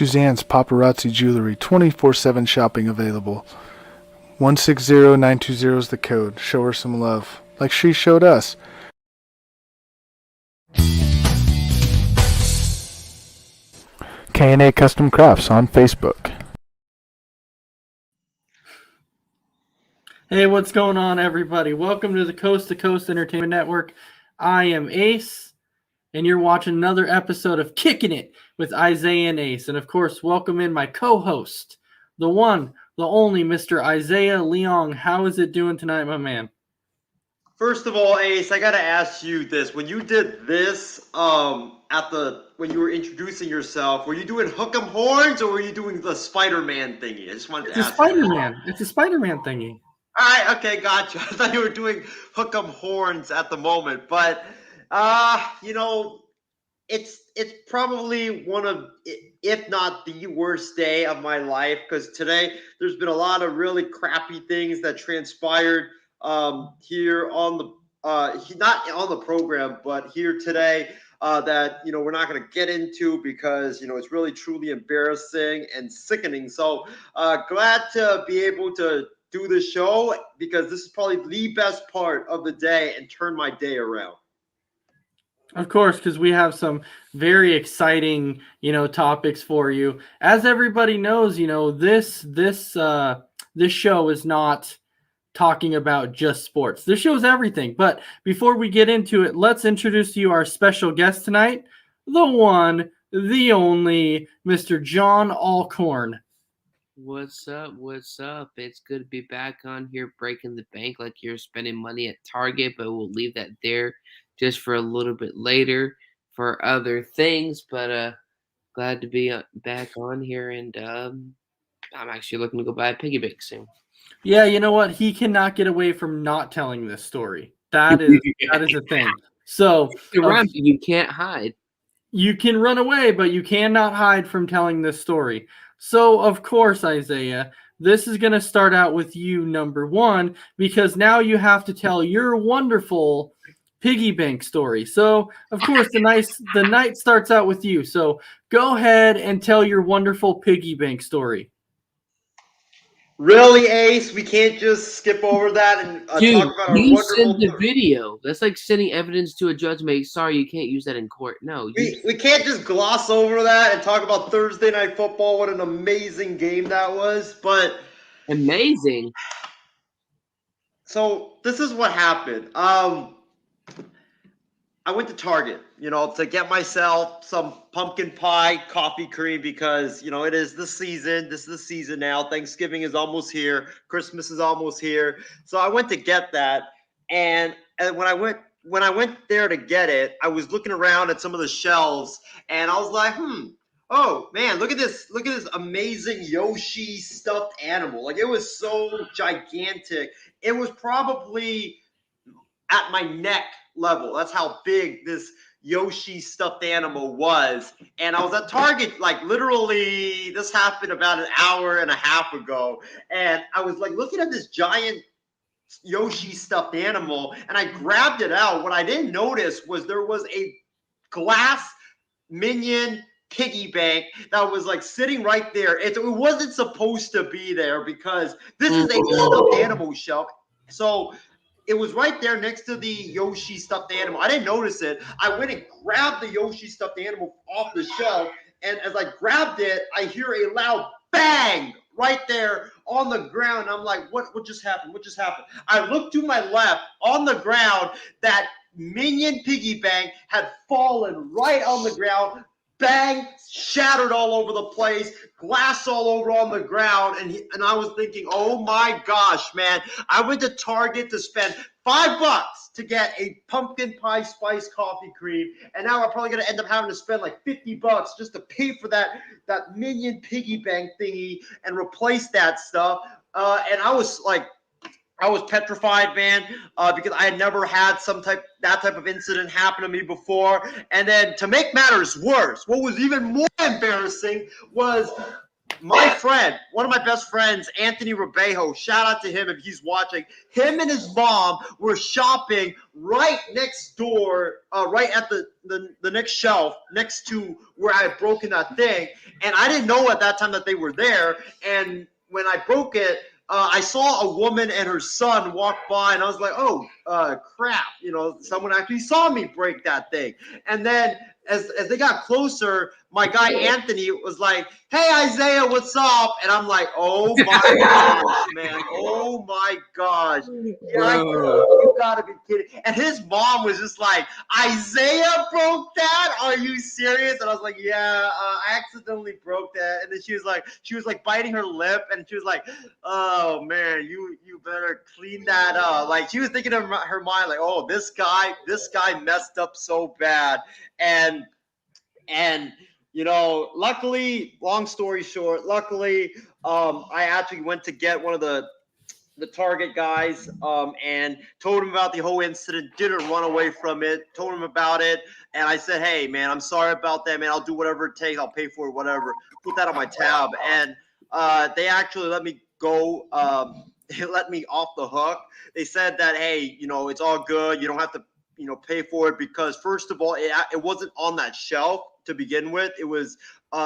Suzanne's Paparazzi Jewelry, 24/7 shopping available. 160920 is the code. Show her some love, like she showed us. K&A Custom Crafts on Facebook. Hey, what's going on, everybody? Welcome to the Coast to Coast Entertainment Network. I am Ace, and you're watching another episode of Kicking It with Isiah and Ace. And, of course, welcome in my co-host, the one, the only Mr. Isiah Leong. How is it doing tonight, my man? First of all, Ace, I gotta ask you this. When you did this, when you were introducing yourself, were you doing hook 'em horns or were you doing the Spider-Man thingy? I just wanted to ask. It's a Spider-Man thingy. All right, okay, gotcha. I thought you were doing hook 'em horns at the moment, but it's probably one of, if not the worst day of my life, because today there's been a lot of really crappy things that transpired here on the not on the program, but here today that we're not going to get into because it's really truly embarrassing and sickening. So glad to be able to do the show because this is probably the best part of the day and turn my day around. Of course, because we have some very exciting, topics for you. As everybody knows, this show is not talking about just sports. This show is everything. But before we get into it, let's introduce to you our special guest tonight, the one, the only, Mr. John Alcorn. What's up? What's up? It's good to be back on here breaking the bank like you're spending money at Target, but we'll leave that there just for a little bit later for other things. But glad to be back on here, and I'm actually looking to go buy a piggy bank soon. Yeah, you know what? He cannot get away from not telling this story. That is a thing. So you can't hide. You can run away, but you cannot hide from telling this story. So, of course, Isiah, this is going to start out with you, number one, because now you have to tell your wonderful piggy bank story. So, of course, the night starts out with you. So, go ahead and tell your wonderful piggy bank story. Really, Ace? We can't just skip over that and Dude, talk about our you wonderful... send the video. That's like sending evidence to a judge. Sorry, you can't use that in court. No. We can't just gloss over that and talk about Thursday Night Football. What an amazing game that was. But amazing. So this is what happened. I went to Target, to get myself some pumpkin pie coffee cream because, it is the season. This is the season now. Thanksgiving is almost here. Christmas is almost here. So I went to get that. And when I went there to get it, I was looking around at some of the shelves and I was like, oh man, look at this amazing Yoshi stuffed animal. Like, it was so gigantic. It was probably at my neck level. That's how big this Yoshi stuffed animal was. And I was at Target, like, literally, this happened about an hour and a half ago. And I was like looking at this giant Yoshi stuffed animal and I grabbed it out. What I didn't notice was there was a glass Minion piggy bank that was like sitting right there. It wasn't supposed to be there because this is a stuffed animal shelf. So it was right there next to the Yoshi stuffed animal. I didn't notice it. I went and grabbed the Yoshi stuffed animal off the shelf. And as I grabbed it, I hear a loud bang right there on the ground. I'm like, what just happened? What just happened? I looked to my left on the ground. That Minion piggy bank had fallen right on the ground. Bang, shattered all over the place, glass all over on the ground. And I was thinking, oh my gosh, man, I went to Target to spend $5 to get a pumpkin pie spice coffee cream. And now I'm probably going to end up having to spend like $50 just to pay for that Minion piggy bank thingy and replace that stuff. And I was petrified, man, because I had never had that type of incident happen to me before. And then to make matters worse, what was even more embarrassing was my friend, one of my best friends, Anthony Rebejo, shout out to him if he's watching. Him and his mom were shopping right next door, right at the next shelf, next to where I had broken that thing. And I didn't know at that time that they were there. And when I broke it, I saw a woman and her son walk by, and I was like, oh, crap. Someone actually saw me break that thing. And then as they got closer, my guy Anthony was like, hey, Isiah, what's up? And I'm like, oh, my gosh, man. Oh, my gosh. Yeah, you got to be kidding. And his mom was just like, Isiah broke that? Are you serious? And I was like, yeah, I accidentally broke that. And then she was like biting her lip, and she was like, oh, man, you better clean that up. Like, she was thinking in her mind, like, oh, this guy messed up so bad. And luckily, long story short, I actually went to get one of the Target guys and told him about the whole incident, didn't run away from it, told him about it. And I said, hey, man, I'm sorry about that, man. I'll do whatever it takes. I'll pay for it, whatever. Put that on my tab. And they actually let me go. They let me off the hook. They said that, hey, it's all good. You don't have to, pay for it because, first of all, it wasn't on that shelf to begin with. It was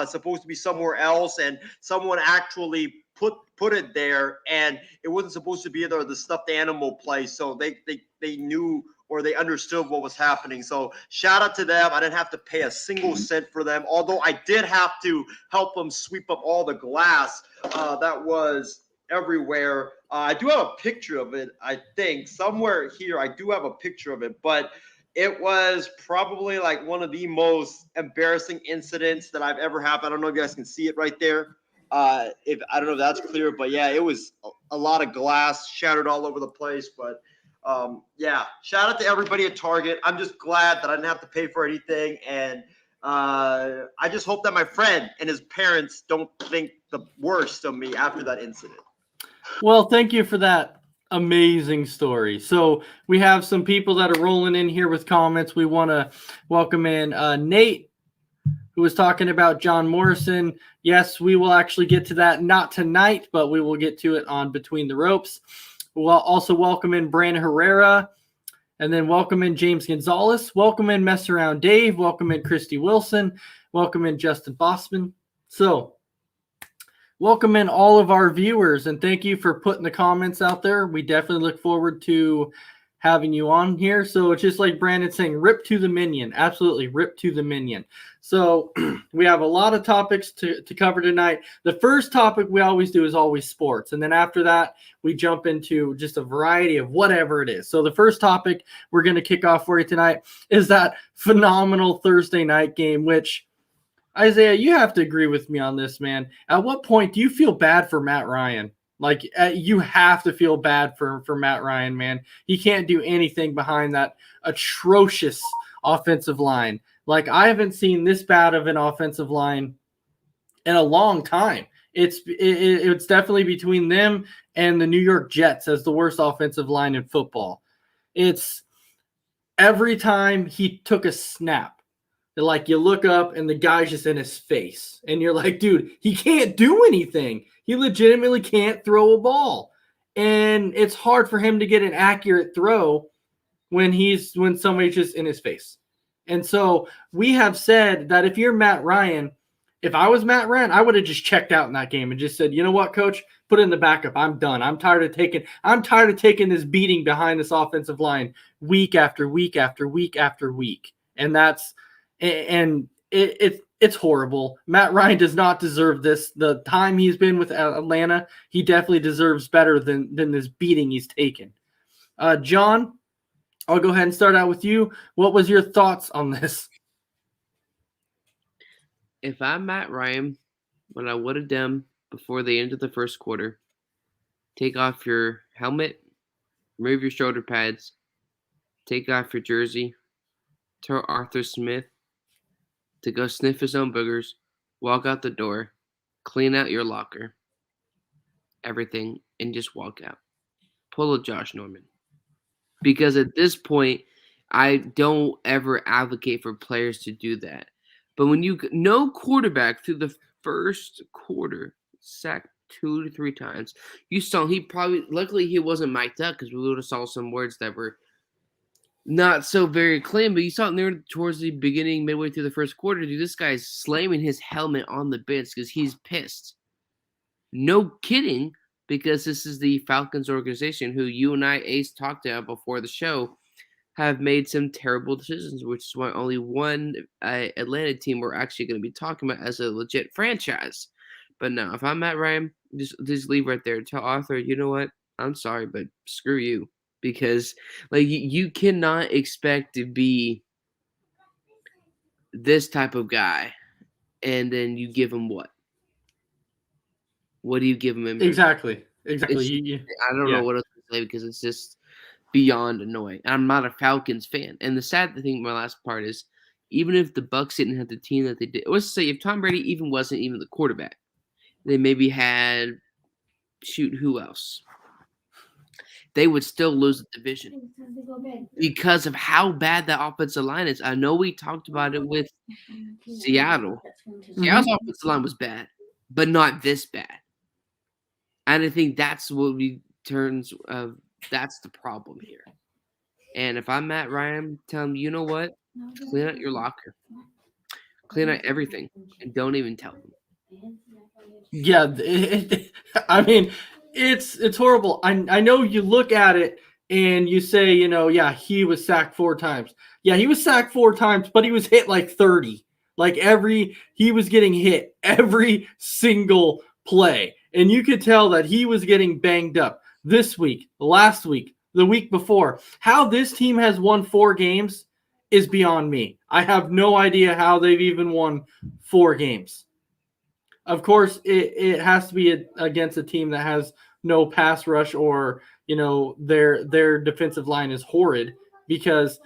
supposed to be somewhere else, and someone actually put it there, and it wasn't supposed to be the stuffed animal place. So they knew, or they understood what was happening. So shout out to them. I didn't have to pay a single cent for them, although I did have to help them sweep up all the glass that was everywhere. I do have a picture of it, I think. Somewhere here, I do have a picture of it, but it was probably like one of the most embarrassing incidents that I've ever had. I don't know if you guys can see it right there. If I don't know if that's clear, but yeah, it was a lot of glass shattered all over the place. But yeah, shout out to everybody at Target. I'm just glad that I didn't have to pay for anything, and I just hope that my friend and his parents don't think the worst of me after that incident. Well, thank you for that amazing story. So we have some people that are rolling in here with comments. We want to welcome in Nate, who was talking about John Morrison. Yes, we will actually get to that, not tonight, but we will get to it on Between the Ropes. We'll also welcome in Brandon Herrera, and then welcome in James Gonzalez. Welcome in Mess Around Dave. Welcome in Christy Wilson. Welcome in Justin Bossman. So welcome in all of our viewers, and thank you for putting the comments out there. We definitely look forward to having you on here. So it's just like Brandon saying, rip to the minion. Absolutely, rip to the minion. So we have a lot of topics to cover tonight. The first topic we always do is always sports. And then after that, we jump into just a variety of whatever it is. So the first topic we're going to kick off for you tonight is that phenomenal Thursday night game, which, Isiah, you have to agree with me on this, man. At what point do you feel bad for Matt Ryan? Like, you have to feel bad for Matt Ryan, man. He can't do anything behind that atrocious offensive line. Like, I haven't seen this bad of an offensive line in a long time. It's definitely between them and the New York Jets as the worst offensive line in football. It's every time he took a snap, like, you look up and the guy's just in his face, and you're like, dude, he can't do anything. He legitimately can't throw a ball, and it's hard for him to get an accurate throw when somebody's just in his face. And so we have said that if you're Matt Ryan, if I was Matt Ryan, I would have just checked out in that game and just said, you know what, coach, put in the backup. I'm done. I'm tired of taking this beating behind this offensive line week after week after week after week. And it's horrible. Matt Ryan does not deserve this. The time he's been with Atlanta, he definitely deserves better than this beating he's taken. John, I'll go ahead and start out with you. What was your thoughts on this? If I'm Matt Ryan, what I would have done before the end of the first quarter, take off your helmet, remove your shoulder pads, take off your jersey, tell Arthur Smith to go sniff his own boogers, walk out the door, clean out your locker, everything, and just walk out. Pull a Josh Norman. Because at this point, I don't ever advocate for players to do that. But when no quarterback through the first quarter sacked 2 to 3 times. You saw luckily he wasn't mic'd up because we would have saw some words that were not so very clean, but you saw it there towards the beginning, midway through the first quarter, dude, this guy's slamming his helmet on the bench because he's pissed. No kidding, because this is the Falcons organization who you and I, Ace, talked about before the show, have made some terrible decisions, which is why only one Atlanta team we're actually going to be talking about as a legit franchise. But no, if I'm Matt Ryan, just leave right there. Tell Arthur, you know what? I'm sorry, but screw you. Because like you cannot expect to be this type of guy, and then you give him what? What do you give him in Exactly. I don't Yeah. know what else to say because it's just beyond annoying. I'm not a Falcons fan, and the sad thing, my last part is, even if the Bucs didn't have the team that they did, let's say if Tom Brady even wasn't even the quarterback, they maybe had who else? They would still lose the division because of how bad that offensive line is. I know we talked about it with Seattle. Seattle's offensive line was bad, but not this bad. And I think that's what that's the problem here. And if I'm Matt Ryan, tell him, you know what? Clean out your locker. Clean out everything. And don't even tell them. Yeah, I mean, it's horrible. I know you look at it and you say, yeah, he was sacked 4 times. Yeah, he was sacked 4 times, but he was hit like 30. Like he was getting hit every single play. And you could tell that he was getting banged up this week, last week, the week before. How this team has won 4 games is beyond me. I have no idea how they've even won 4 games. Of course, it has to be against a team that has no pass rush or, their defensive line is horrid because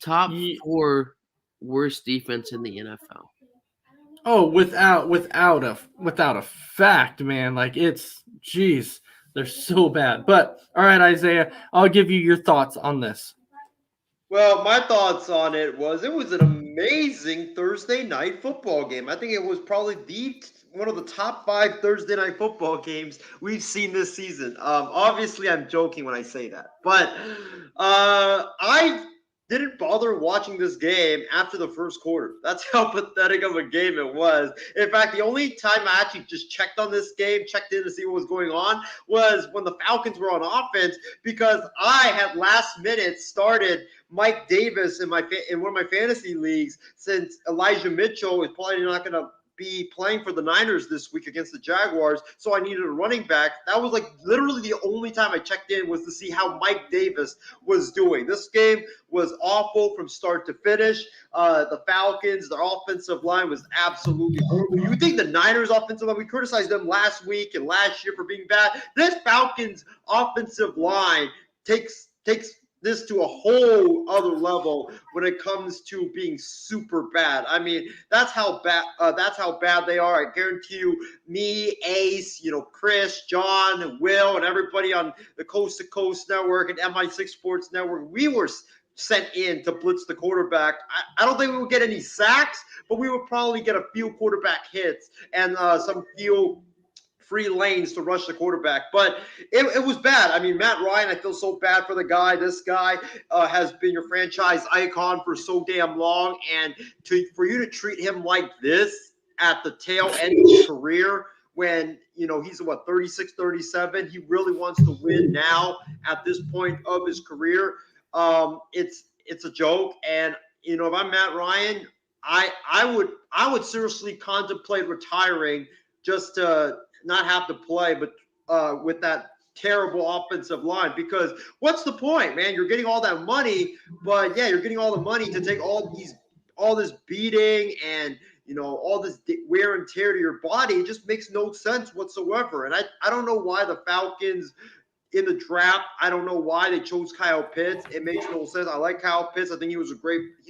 top 4 worst defense in the NFL. Oh, without a fact, man. Like they're so bad. But all right, Isaiah, I'll give you your thoughts on this. Well, my thoughts on it was an amazing Thursday night football game. I think it was probably one of the top 5 Thursday night football games we've seen this season. Obviously, I'm joking when I say that, but I didn't bother watching this game after the first quarter. That's how pathetic of a game it was. In fact, the only time I actually just checked on this game, checked in to see what was going on, was when the Falcons were on offense because I had last minute started Mike Davis in one of my fantasy leagues since Elijah Mitchell is probably not going to be playing for the Niners this week against the Jaguars, so I needed a running back. That was like literally the only time I checked in was to see how Mike Davis was doing. This game was awful from start to finish. The Falcons, their offensive line was absolutely horrible. You think the Niners offensive line, we criticized them last week and last year for being bad. This Falcons offensive line takes this to a whole other level when it comes to being super bad. I mean, that's how bad they are. I guarantee you, me, Ace, Chris, John, Will, and everybody on the Coast to Coast Network and MI6 Sports Network, we were sent in to blitz the quarterback. I don't think we would get any sacks, but we would probably get a few quarterback hits and some few free lanes to rush the quarterback. But it was bad. I mean, Matt Ryan, I feel so bad for the guy. This guy has been your franchise icon for so damn long. And for you to treat him like this at the tail end of his career when, he's 36, 37, he really wants to win now at this point of his career. It's a joke. And, if I'm Matt Ryan, I would seriously contemplate retiring just to not have to play, but with that terrible offensive line, because what's the point, man? You're getting all that money, but yeah, you're getting all the money to take all this beating and all this wear and tear to your body. It just makes no sense whatsoever. And I don't know why the Falcons in the draft, I don't know why they chose Kyle Pitts. It makes no sense. I like Kyle Pitts. I think he's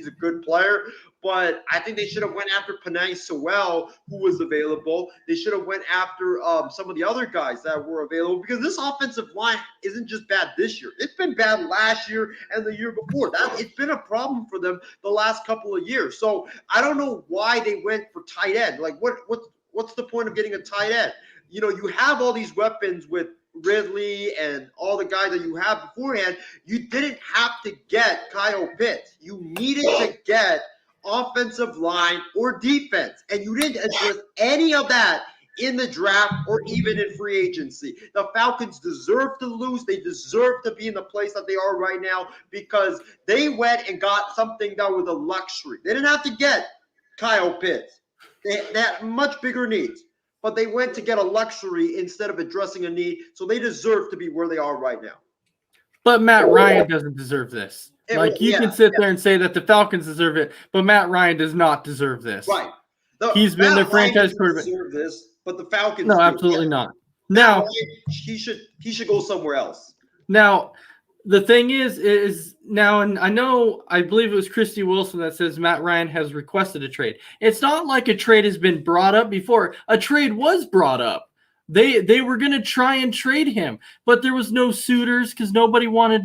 a good player, but I think they should have went after Penei Sewell, who was available. They should have went after some of the other guys that were available, because this offensive line isn't just bad this year. It's been bad last year and the year before. It's been a problem for them the last couple of years. So I don't know why they went for tight end. Like what's the point of getting a tight end? you have all these weapons with Ridley and all the guys that you have beforehand. You didn't have to get Kyle Pitts. You needed to get offensive line or defense, and you didn't address any of that in the draft or even in free agency. The Falcons deserve to lose. They deserve to be in the place that they are right now because they went and got something that was a luxury. They didn't have to get Kyle Pitts. They had much bigger needs, but they went to get a luxury instead of addressing a need, so they deserve to be where they are right now. But Matt Ryan doesn't deserve this. Like, you can sit there and say that the Falcons deserve it, but Matt Ryan does not deserve this. Right. He's been their franchise quarterback. Deserve this, but the Falcons No, do. absolutely not. Now he should go somewhere else. Now, the thing is now, and I believe it was Christy Wilson that says Matt Ryan has requested a trade. It's not like a trade has been brought up before. A trade was brought up. They were going to try and trade him, but there was no suitors because nobody wanted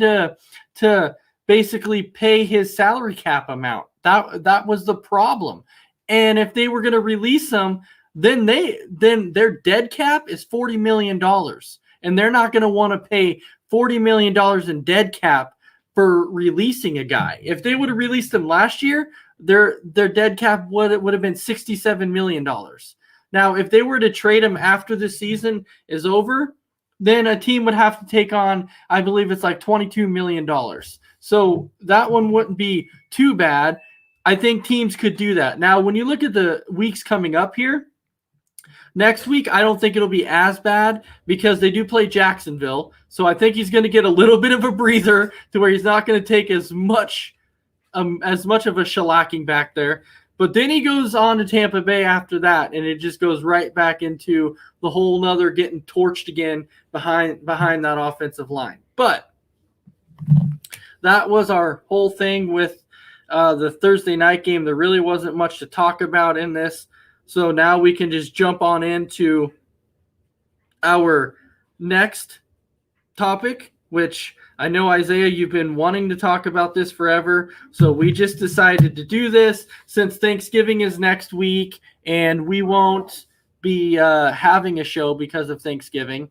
to basically pay his salary cap amount. That was the problem. And if they were going to release him, then their dead cap is $40 million, and they're not going to want to pay $40 million in dead cap for releasing a guy. If they would have released him last year, their dead cap would have been $67 million. Now, if they were to trade him after the season is over, then a team would have to take on, I believe it's like $22 million. So that one wouldn't be too bad. I think teams could do that. Now, when you look at the weeks coming up here, next week, I don't think it'll be as bad because they do play Jacksonville. So I think he's going to get a little bit of a breather to where he's not going to take as much of a shellacking back there. But then he goes on to Tampa Bay after that, and it just goes right back into the whole nother getting torched again behind that offensive line. But that was our whole thing with the Thursday night game. There really wasn't much to talk about in this. So now we can just jump on into our next topic, which I know, Isaiah, you've been wanting to talk about this forever. So we just decided to do this since Thanksgiving is next week and we won't be having a show because of Thanksgiving.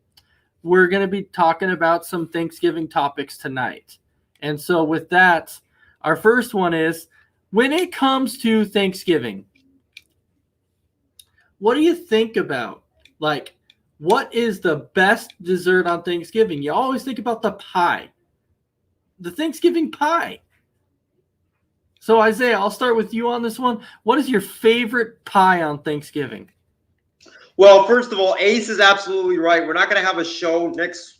We're going to be talking about some Thanksgiving topics tonight. And so with that, our first one is, when it comes to Thanksgiving, what do you think about? Like, what is the best dessert on Thanksgiving? You always think about the pie. The Thanksgiving pie. So, Isaiah, I'll start with you on this one. What is your favorite pie on Thanksgiving? Well, first of all, Ace is absolutely right. We're not going to have a show next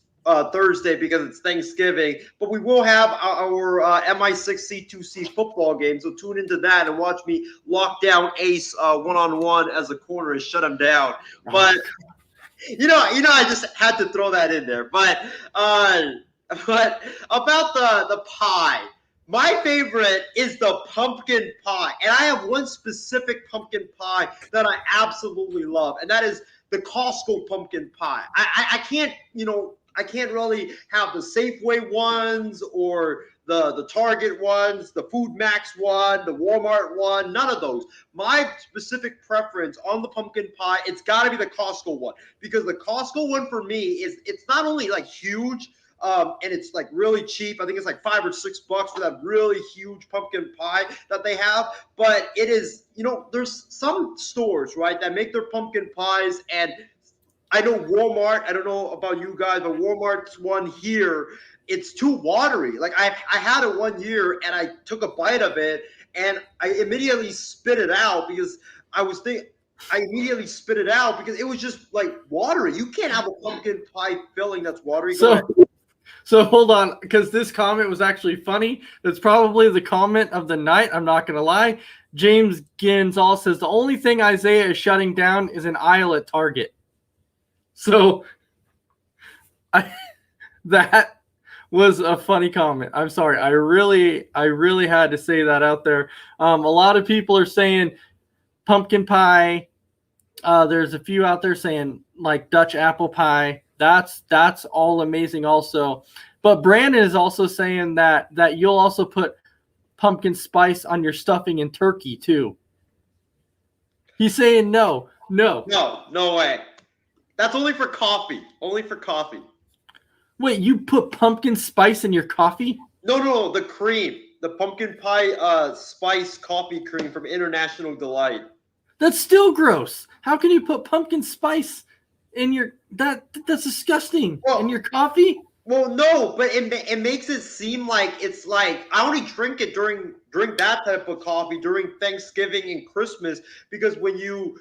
Thursday because it's Thanksgiving, but we will have our MI6 C2C football game. So tune into that and watch me lock down Ace one-on-one as a corner and shut him down. But I just had to throw that in there. But about the pie, my favorite is the pumpkin pie, and I have one specific pumpkin pie that I absolutely love, and that is the Costco pumpkin pie. I can't really have the Safeway ones or the Target ones, the Food Max one, the Walmart one, none of those. My specific preference on the pumpkin pie, it's got to be the Costco one, because the Costco one for me it's not only like huge and it's like really cheap. I think it's like $5 or $6 for that really huge pumpkin pie that they have. But it is, there's some stores, right, that make their pumpkin pies, and I know Walmart, I don't know about you guys, but Walmart's one here, it's too watery. Like I had it one year and I took a bite of it and I immediately spit it out because it was just like watery. You can't have a pumpkin pie filling that's watery. So hold on, because this comment was actually funny. It's probably the comment of the night. I'm not going to lie. James Ginzal says the only thing Isaiah is shutting down is an aisle at Target. So that was a funny comment. I'm sorry. I really had to say that out there. A lot of people are saying pumpkin pie. There's a few out there saying like Dutch apple pie. That's all amazing also. But Brandon is also saying that you'll also put pumpkin spice on your stuffing and turkey too. He's saying no. No way. That's only for coffee. Only for coffee. Wait, you put pumpkin spice in your coffee? No, the cream. The pumpkin pie spice coffee cream from International Delight. That's still gross. How can you put pumpkin spice in your that's disgusting. Well, in your coffee? Well, no, but it makes it seem like it's like I only drink it drink that type of coffee during Thanksgiving and Christmas because when you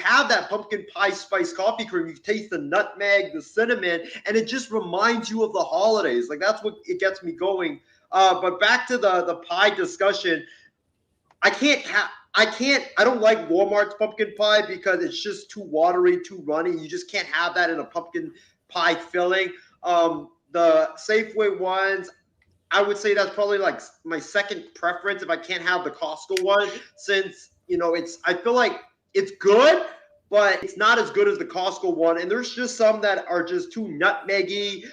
have that pumpkin pie spice coffee cream, you taste the nutmeg, the cinnamon, and it just reminds you of the holidays. Like that's what it gets me going. But back to the pie discussion, I don't like Walmart's pumpkin pie because it's just too watery, too runny. You just can't have that in a pumpkin pie filling. The Safeway ones, I would say that's probably like my second preference if I can't have the Costco one, since I feel like it's good, but it's not as good as the Costco one. And there's just some that are just too nutmeggy,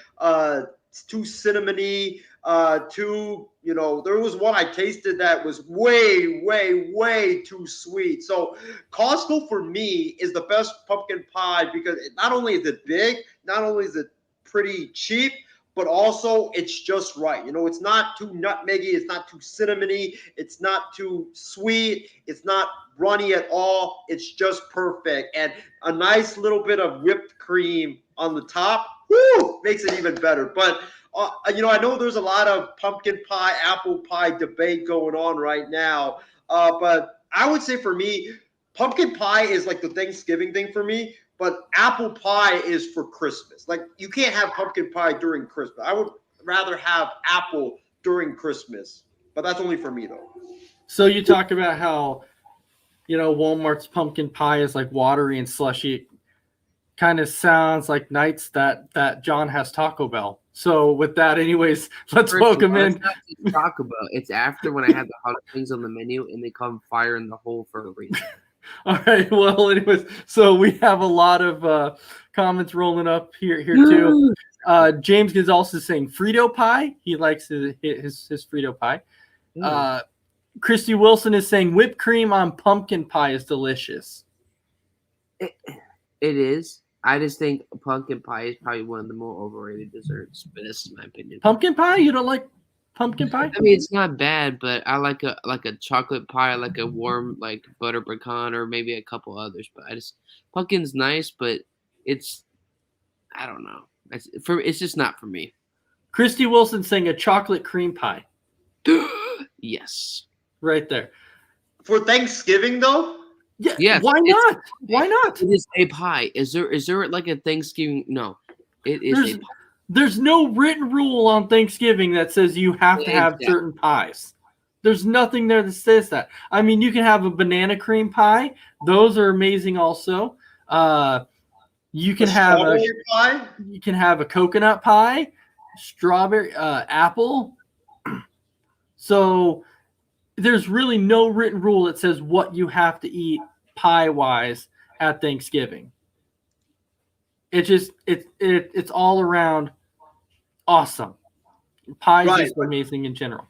too cinnamony, there was one I tasted that was way, way, way too sweet. So Costco for me is the best pumpkin pie because not only is it big, not only is it pretty cheap, but also it's just right. It's not too nutmeggy, it's not too cinnamony, it's not too sweet, it's not runny at all. It's just perfect. And a nice little bit of whipped cream on the top, makes it even better. But I know there's a lot of pumpkin pie, apple pie debate going on right now. But I would say for me, pumpkin pie is like the Thanksgiving thing for me. But apple pie is for Christmas. Like you can't have pumpkin pie during Christmas. I would rather have apple during Christmas. But that's only for me though. So you talk about how, Walmart's pumpkin pie is like watery and slushy. Kind of sounds like nights that John has Taco Bell. So with that, anyways, let's welcome in. It's not just Taco Bell. It's after when I have the hot things on the menu and they come fire in the hole for a reason. All right. Well, anyways, so we have a lot of comments rolling up here too. James is also saying Frito pie. He likes his Frito pie. Christy Wilson is saying whipped cream on pumpkin pie is delicious. It is. I just think pumpkin pie is probably one of the more overrated desserts, but this is my opinion. Pumpkin pie? You don't like pumpkin pie? I mean, it's not bad, but I like a chocolate pie, like a warm like butter pecan, or maybe a couple others. But pumpkin's nice, but I don't know. It's just not for me. Christy Wilson saying a chocolate cream pie. Yes, right there. For Thanksgiving though. Yeah. Yes, why not? Why not? It is a pie. Is there like a Thanksgiving? No, it is a pie. There's no written rule on Thanksgiving that says you have to have certain pies. There's nothing there that says that. I mean, you can have a banana cream pie. Those are amazing also. You can have pie. You can have a coconut pie, strawberry, apple. So there's really no written rule that says what you have to eat pie-wise at Thanksgiving. It's all around awesome. Pie is amazing in general.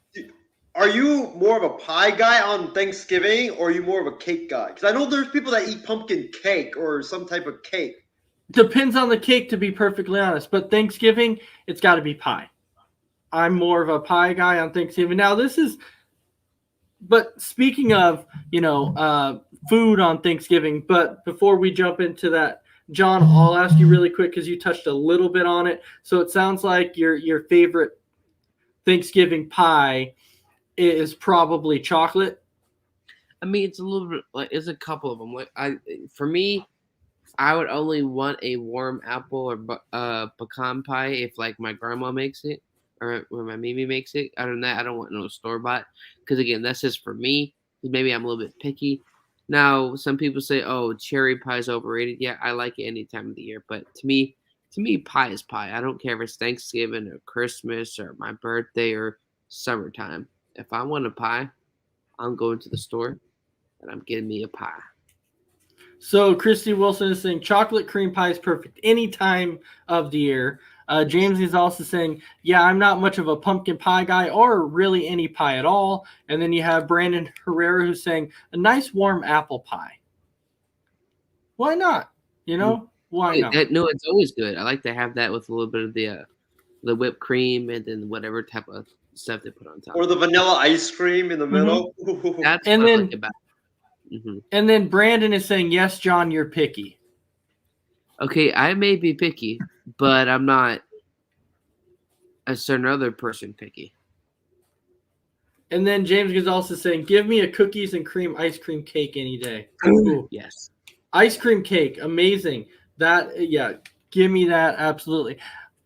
Are you more of a pie guy on Thanksgiving, or are you more of a cake guy? Because I know there's people that eat pumpkin cake or some type of cake. Depends on the cake, to be perfectly honest. But Thanksgiving, it's got to be pie. I'm more of a pie guy on Thanksgiving. Now, but speaking of, food on Thanksgiving, but before we jump into that, John, I'll ask you really quick because you touched a little bit on it. So it sounds like your favorite Thanksgiving pie is probably chocolate. I mean, it's a little bit like it's a couple of them. Like for me, I would only want a warm apple or pecan pie if like my grandma makes it or when my Mimi makes it. Other than that, I don't want no store bought because again, that's just for me. Maybe I'm a little bit picky. Now, some people say, "Oh, cherry pie is overrated." Yeah, I like it any time of the year, but to me, pie is pie. I don't care if it's Thanksgiving or Christmas or my birthday or summertime. If I want a pie, I'm going to the store and I'm getting me a pie. So Christy Wilson is saying chocolate cream pie is perfect any time of the year. James is also saying, yeah, I'm not much of a pumpkin pie guy or really any pie at all. And then you have Brandon Herrera who's saying a nice warm apple pie. Why not? Why not? No, it's always good. I like to have that with a little bit of the whipped cream and then whatever type of stuff they put on top. Or the vanilla ice cream in the middle. That's And what I then- like about it. Mhm. And then Brandon is saying, yes, John, you're picky. Okay, I may be picky, but I'm not a certain other person picky. And then James Gonzalez is saying, give me a cookies and cream ice cream cake any day. Ooh. Yes. Ice cream cake, amazing. Give me that, absolutely.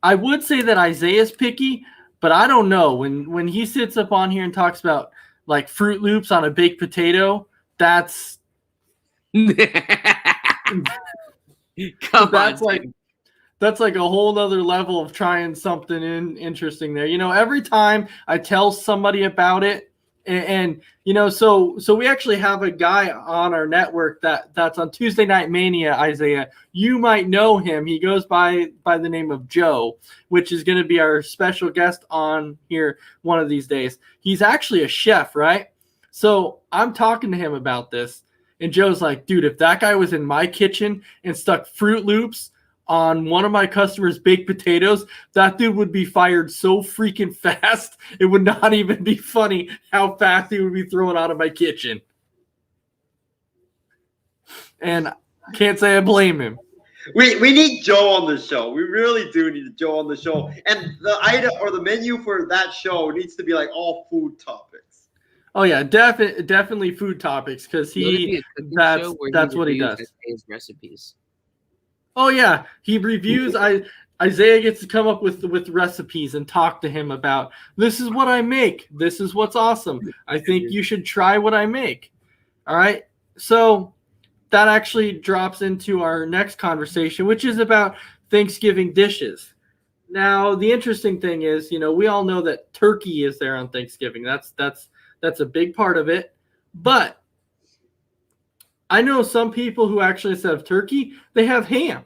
I would say that Isaiah's picky, but I don't know. When he sits up on here and talks about like Fruit Loops on a baked potato, that's Come that's on, like dude. that's like a whole nother level of trying something interesting there. Every time I tell somebody about it, and so we actually have a guy on our network that's on Tuesday Night Mania, Isaiah. You might know him. He goes by the name of Joe, which is going to be our special guest on here one of these days. He's actually a chef, right? So I'm talking to him about this, and Joe's like, dude, if that guy was in my kitchen and stuck Fruit Loops on one of my customers' baked potatoes, that dude would be fired so freaking fast. It would not even be funny how fast he would be thrown out of my kitchen. And can't say I blame him. We need Joe on the show. We really do need Joe on the show. And the item or the menu for that show needs to be like all food topics. Oh yeah, definitely food topics, because that's what he does. His recipes. Oh yeah, he reviews. Isaiah gets to come up with recipes and talk to him about, this is what I make. This is what's awesome. I think you should try what I make. All right. So that actually drops into our next conversation, which is about Thanksgiving dishes. Now, the interesting thing is, we all know that turkey is there on Thanksgiving. That's a big part of it. But I know some people who actually, instead of turkey, they have ham.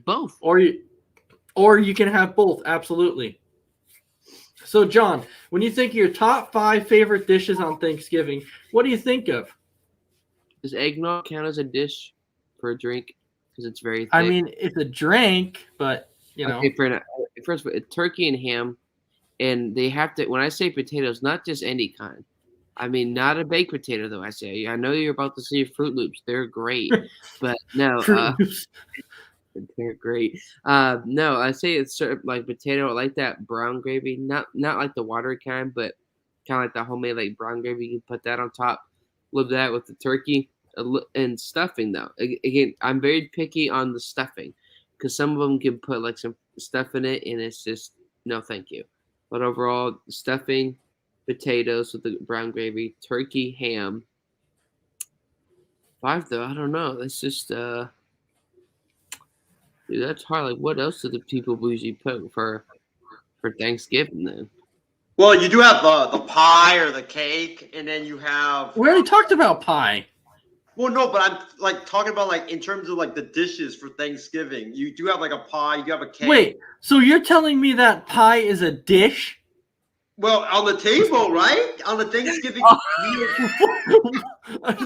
Both. Or you can have both, absolutely. So, John, when you think of your top 5 favorite dishes on Thanksgiving, what do you think of? Does eggnog count as a dish for a drink? Because it's very thick. I mean, it's a drink, but, Okay, first of all, turkey and ham, and they have to, when I say potatoes, not just any kind. I mean, not a baked potato, though. I know you're about to say Fruit Loops. They're great. But no. Fruit Loops. They're great. No, I say it's sort of like potato. I like that brown gravy. Not like the watery kind, but kind of like the homemade like brown gravy. You put that on top. Love that with the turkey and stuffing, though. Again, I'm very picky on the stuffing because some of them can put like some stuff in it, and it's just no thank you. But overall, stuffing, potatoes with the brown gravy, turkey, ham. 5 though, I don't know. That's just dude, that's hard. Like, what else do the people usually put for Thanksgiving then? Well, you do have the pie or the cake, and then you have. We already talked about pie. Well, no, but I'm like talking about like in terms of like the dishes for Thanksgiving. You do have like a pie, you do have a cake. Wait, so you're telling me that pie is a dish? Well, on the table, right? On the Thanksgiving meal.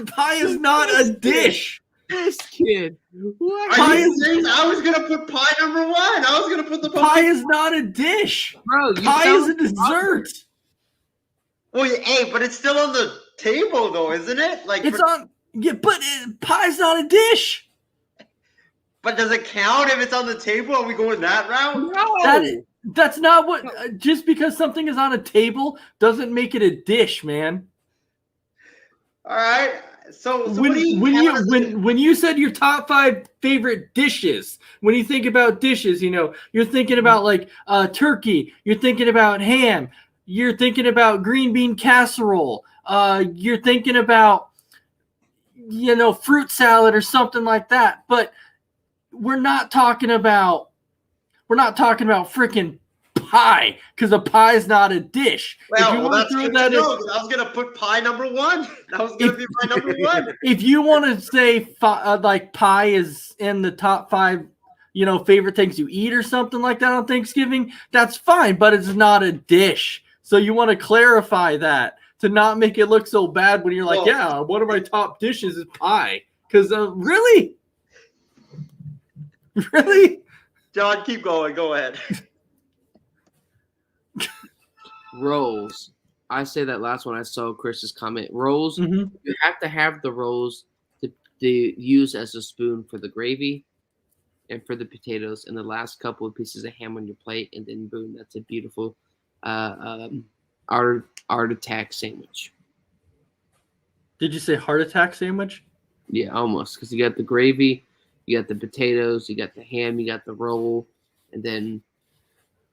Pie is not a dish. This kid. What? Are you serious? I was gonna put pie number 1. I was gonna put the Pie is not a dish. Bro, Pie is a dessert. Well, hey, but it's still on the table though, isn't it? Like It's on. Yeah, but pie's not a dish. But does it count if it's on the table? Are we going that route? No. That's not what. Just because something is on a table doesn't make it a dish, man. All right. So when you said your top 5 favorite dishes, when you think about dishes, you're thinking about like turkey, you're thinking about ham, you're thinking about green bean casserole, you're thinking about fruit salad or something like that. But we're not talking about freaking pie, because a pie is not a dish. Well, that's good to know. I was gonna put pie number 1. That was gonna be my number 1. If you want to say like pie is in the top 5, favorite things you eat or something like that on Thanksgiving, that's fine, but it's not a dish. So you want to clarify that to not make it look so bad when you're like, yeah, one of my top dishes is pie. Because really? Really? John, keep going. Go ahead. Rolls. I say that last one. I saw Chris's comment. Rolls. Mm-hmm. You have to have the rolls to use as a spoon for the gravy and for the potatoes, and the last couple of pieces of ham on your plate, and then boom, that's a beautiful art attack sandwich. Did you say heart attack sandwich? Yeah, almost, because you got the gravy, you got the potatoes, you got the ham, you got the roll, and then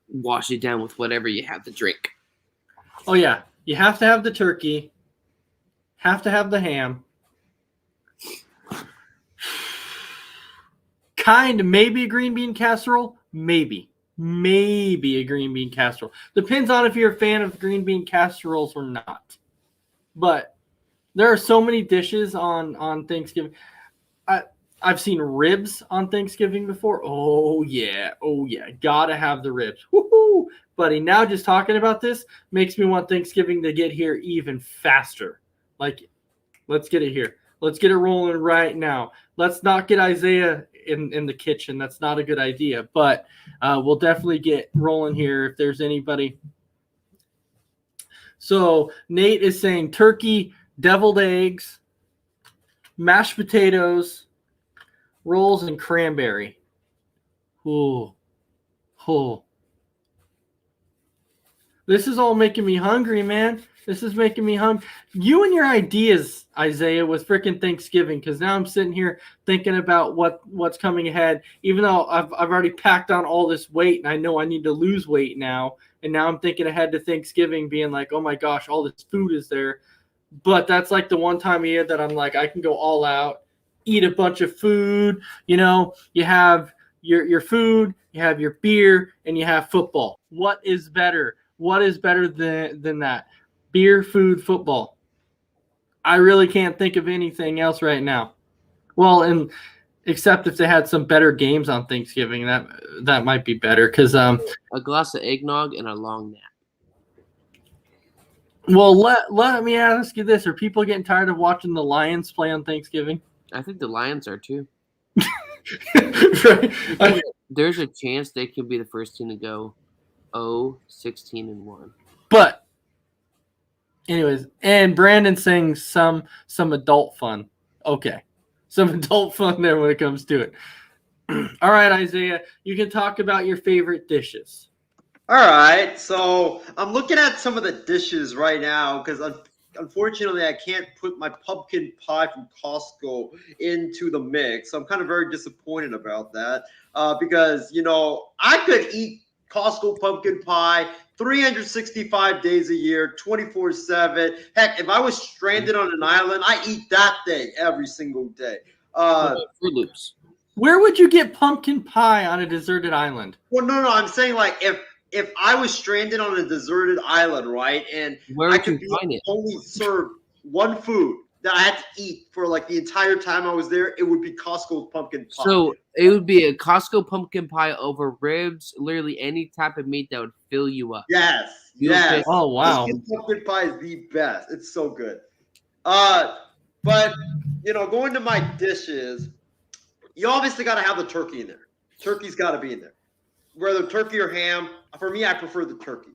wash it down with whatever you have to drink. Oh yeah, you have to have the turkey, have to have the ham. Maybe a green bean casserole, maybe a green bean casserole. Depends on if you're a fan of green bean casseroles or not. But there are so many dishes on Thanksgiving. I've seen ribs on Thanksgiving before. Oh yeah, gotta have the ribs. Woohoo, buddy! Now just talking about this makes me want Thanksgiving to get here even faster. Like, let's get it here. Let's get it rolling right now. Let's not get Isiah in the kitchen. That's not a good idea. But we'll definitely get rolling here if there's anybody. So Nate is saying turkey, deviled eggs, mashed potatoes, rolls, and cranberry. Ooh. This is all making me hungry, man. This is making me hungry. You and your ideas, Isiah, with freaking Thanksgiving, because now I'm sitting here thinking about what's coming ahead. Even though I've already packed on all this weight, and I know I need to lose weight now. And now I'm thinking ahead to Thanksgiving, being like, oh my gosh, all this food is there. But that's like the one time a year that I'm like, I can go all out, eat a bunch of food. You know, you have your food, you have your beer, and you have football. What is better? What is better than that? Beer, food, football. I really can't think of anything else right now. Well, and except if they had some better games on Thanksgiving, that might be better. Because a glass of eggnog and a long nap. Well, let me ask you this: are people getting tired of watching the Lions play on Thanksgiving? I think the Lions are too. Right. There's a chance they could be the first team to go 16-1. But anyways, and Brandon saying some adult fun. Okay. Some adult fun there when it comes to it. All right, Isiah, you can talk about your favorite dishes. All right, so I'm looking at some of the dishes right now because unfortunately I can't put my pumpkin pie from Costco into the mix. I'm kind of very disappointed about that because, you know, I could eat Costco pumpkin pie 365 days a year, 24/7. Heck, if I was stranded on an island, I eat that thing every single day. Fruit Loops. Where would you get pumpkin pie on a deserted island? Well, no, I'm saying like if I was stranded on a deserted island, right, and where I would could you find it? only serve one food that I had to eat for like the entire time I was there, it would be Costco's pumpkin pie. So it would be a Costco pumpkin pie over ribs, literally any type of meat that would fill you up. Yes. Oh wow. Costco pumpkin pie is the best. It's so good. But you know, going to my dishes, you obviously got to have the turkey in there. Turkey's got to be in there. Whether turkey or ham, for me, I prefer the turkey.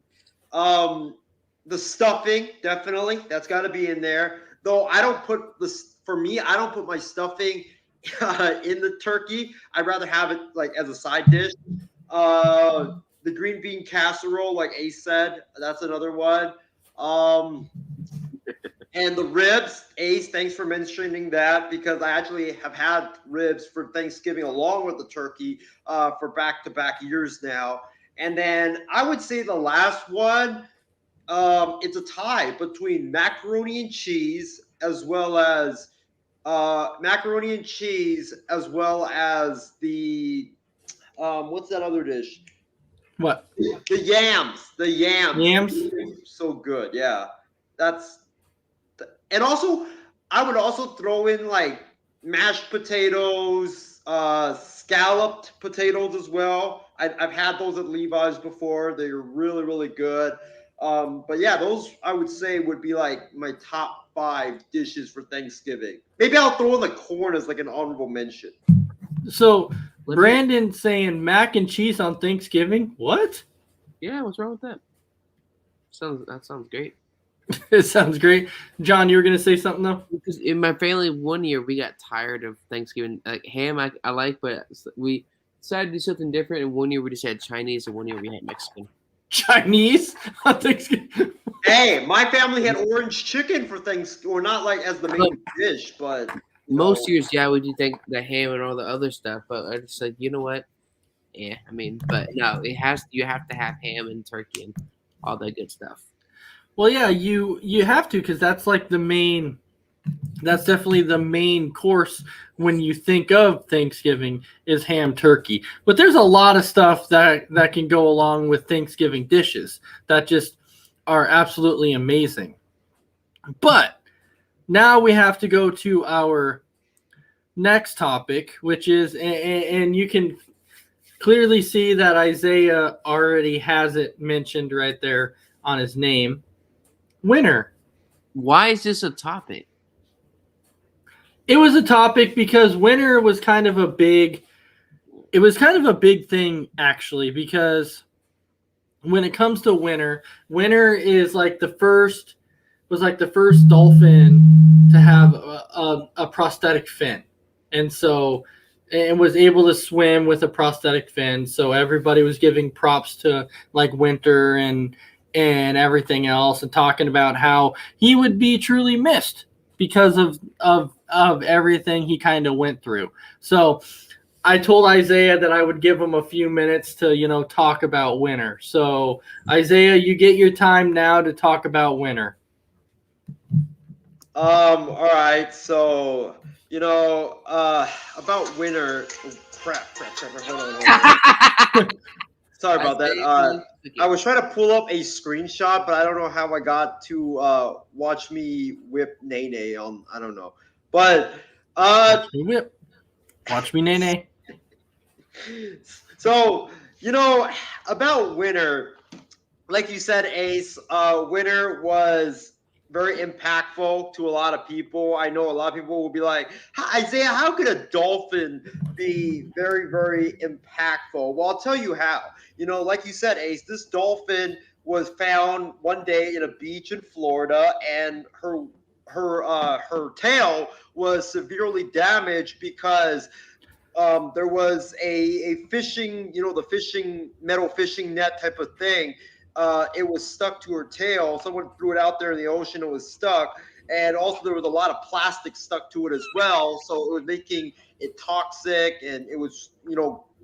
The stuffing, definitely, that's got to be in there. Though I don't put I don't put my stuffing in the turkey. I'd rather have it like as a side dish. The green bean casserole, like Ace said, that's another one. And the ribs, Ace, thanks for mentioning that because I actually have had ribs for Thanksgiving along with the turkey for back-to-back years now. And then I would say the last one, it's a tie between macaroni and cheese as well as the what's that other dish? What? The yams. Yams? So good, yeah. And also, I would also throw in like mashed potatoes, scalloped potatoes as well. I've had those at Levi's before. They're really, really good. But yeah, those I would say would be like my top 5 dishes for Thanksgiving. Maybe I'll throw in the corn as like an honorable mention. So Brandon saying mac and cheese on Thanksgiving. What? Yeah, what's wrong with that? That sounds great. It sounds great. John, you were gonna say something though? Because in my family, one year we got tired of Thanksgiving. Like ham, I like, but we decided to do something different. And one year we just had Chinese, and one year we had Mexican. Chinese on Thanksgiving. Hey, my family had orange chicken for Thanksgiving, or not like as the main dish, but Most years, yeah, we do think the ham and all the other stuff. But I just like, you know what? Yeah, I mean, but no, you have to have ham and turkey and all that good stuff. Well, yeah, you have to, because that's like the main. That's definitely the main course when you think of Thanksgiving is ham turkey. But there's a lot of stuff that can go along with Thanksgiving dishes that just are absolutely amazing. But now we have to go to our next topic, which is, and you can clearly see that Isiah already has it mentioned right there on his name. Winter. Why is this a topic? It was a topic because winter was kind of a big thing actually, because when it comes to winter is like the first dolphin to have a prosthetic fin. And so and was able to swim with a prosthetic fin. So everybody was giving props to like Winter and everything else, and talking about how he would be truly missed because of everything he kind of went through. So I told Isiah that I would give him a few minutes to, talk about Winter. So Isiah, you get your time now to talk about Winter. All right. So, about Winter. Oh, crap. Hold on. Sorry about that. I was trying to pull up a screenshot, but I don't know how I got to watch me whip Nene on. I don't know, but Watch me whip. Watch me Nene. So about Winter, like you said, Ace. Winter was very impactful to a lot of people. I know a lot of people will be like, Isiah, how could a dolphin be very, very impactful? Well, I'll tell you how. Like you said, Ace, this dolphin was found one day in a beach in Florida, and her tail was severely damaged because there was a fishing, the metal fishing net type of thing. It was stuck to her tail. Someone threw it out there in the ocean. It was stuck. And also there was a lot of plastic stuck to it as well. So it was making it toxic, and it was,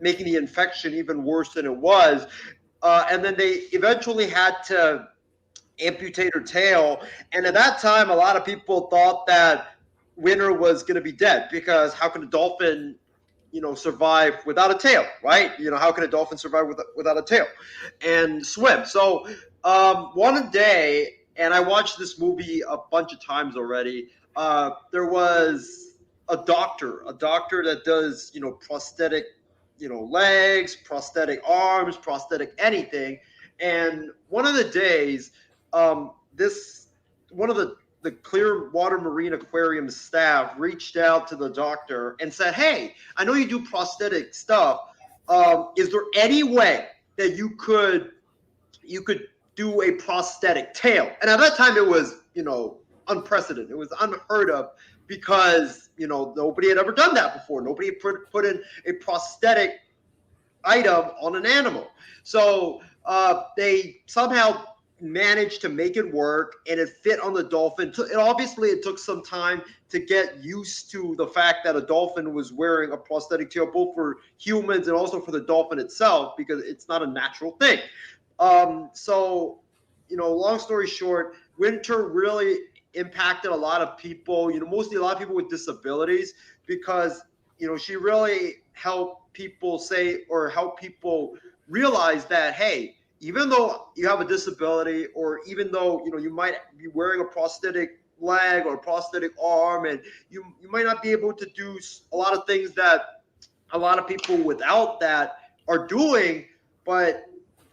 making the infection even worse than it was. And then they eventually had to amputate her tail. And at that time, a lot of people thought that Winter was going to be dead, because how can a dolphin survive without a tail, right? How can a dolphin survive without a tail and swim? So one day, and I watched this movie a bunch of times already, there was a doctor that does, prosthetic, legs, prosthetic arms, prosthetic anything. And one of the days, one of the Clearwater Marine Aquarium staff reached out to the doctor and said, "Hey, I know you do prosthetic stuff. Is there any way that you could do a prosthetic tail?" And at that time, it was unprecedented. It was unheard of, because nobody had ever done that before. Nobody had put in a prosthetic item on an animal. So they somehow managed to make it work, and it fit on the dolphin. It took some time to get used to the fact that a dolphin was wearing a prosthetic tail, both for humans and also for the dolphin itself, because it's not a natural thing. So long story short, Winter really impacted a lot of people, mostly a lot of people with disabilities, because she really helped people help people realize that, hey, even though you have a disability, or even though you might be wearing a prosthetic leg or a prosthetic arm, and you might not be able to do a lot of things that a lot of people without that are doing, but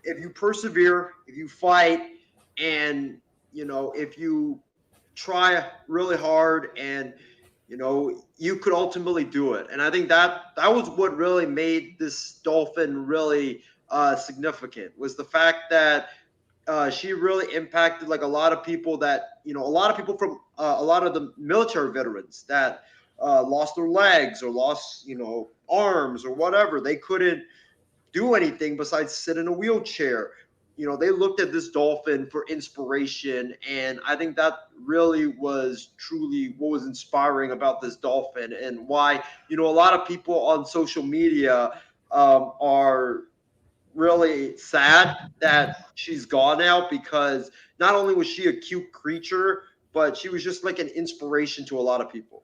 if you persevere, if you fight, and if you try really hard, and you could ultimately do it. And I think that was what really made this dolphin really significant, was the fact that she really impacted like a lot of people from a lot of the military veterans that lost their legs or lost, arms or whatever. They couldn't do anything besides sit in a wheelchair. They looked at this dolphin for inspiration, and I think that really was truly what was inspiring about this dolphin, and why a lot of people on social media are really sad that she's gone now, because not only was she a cute creature, but she was just like an inspiration to a lot of people.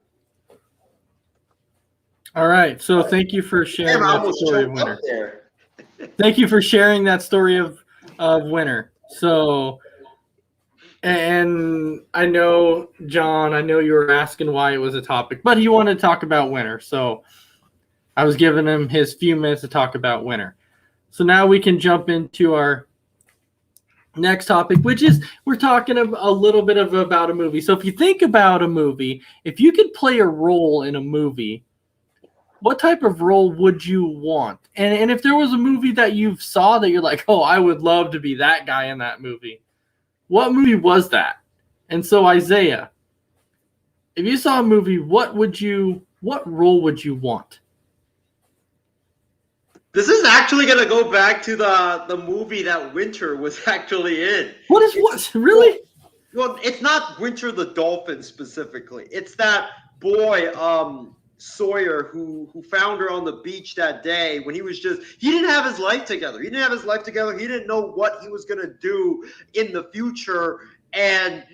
All right. So thank you for sharing that story of Winter. Thank you for sharing that story of Winter. So, and I know, John, you were asking why it was a topic, but he wanted to talk about Winter. So I was giving him his few minutes to talk about Winter. So now we can jump into our next topic, which is we're talking a little bit about a movie. So if you think about a movie, if you could play a role in a movie, what type of role would you want? And if there was a movie that you saw that you're like, oh, I would love to be that guy in that movie, what movie was that? And so Isaiah, if you saw a movie, what role would you want? This is actually going to go back to the movie that Winter was actually in. What? Really? Well, it's not Winter the Dolphin specifically. It's that boy, Sawyer, who found her on the beach that day when he didn't have his life together. He didn't know what he was going to do in the future. And,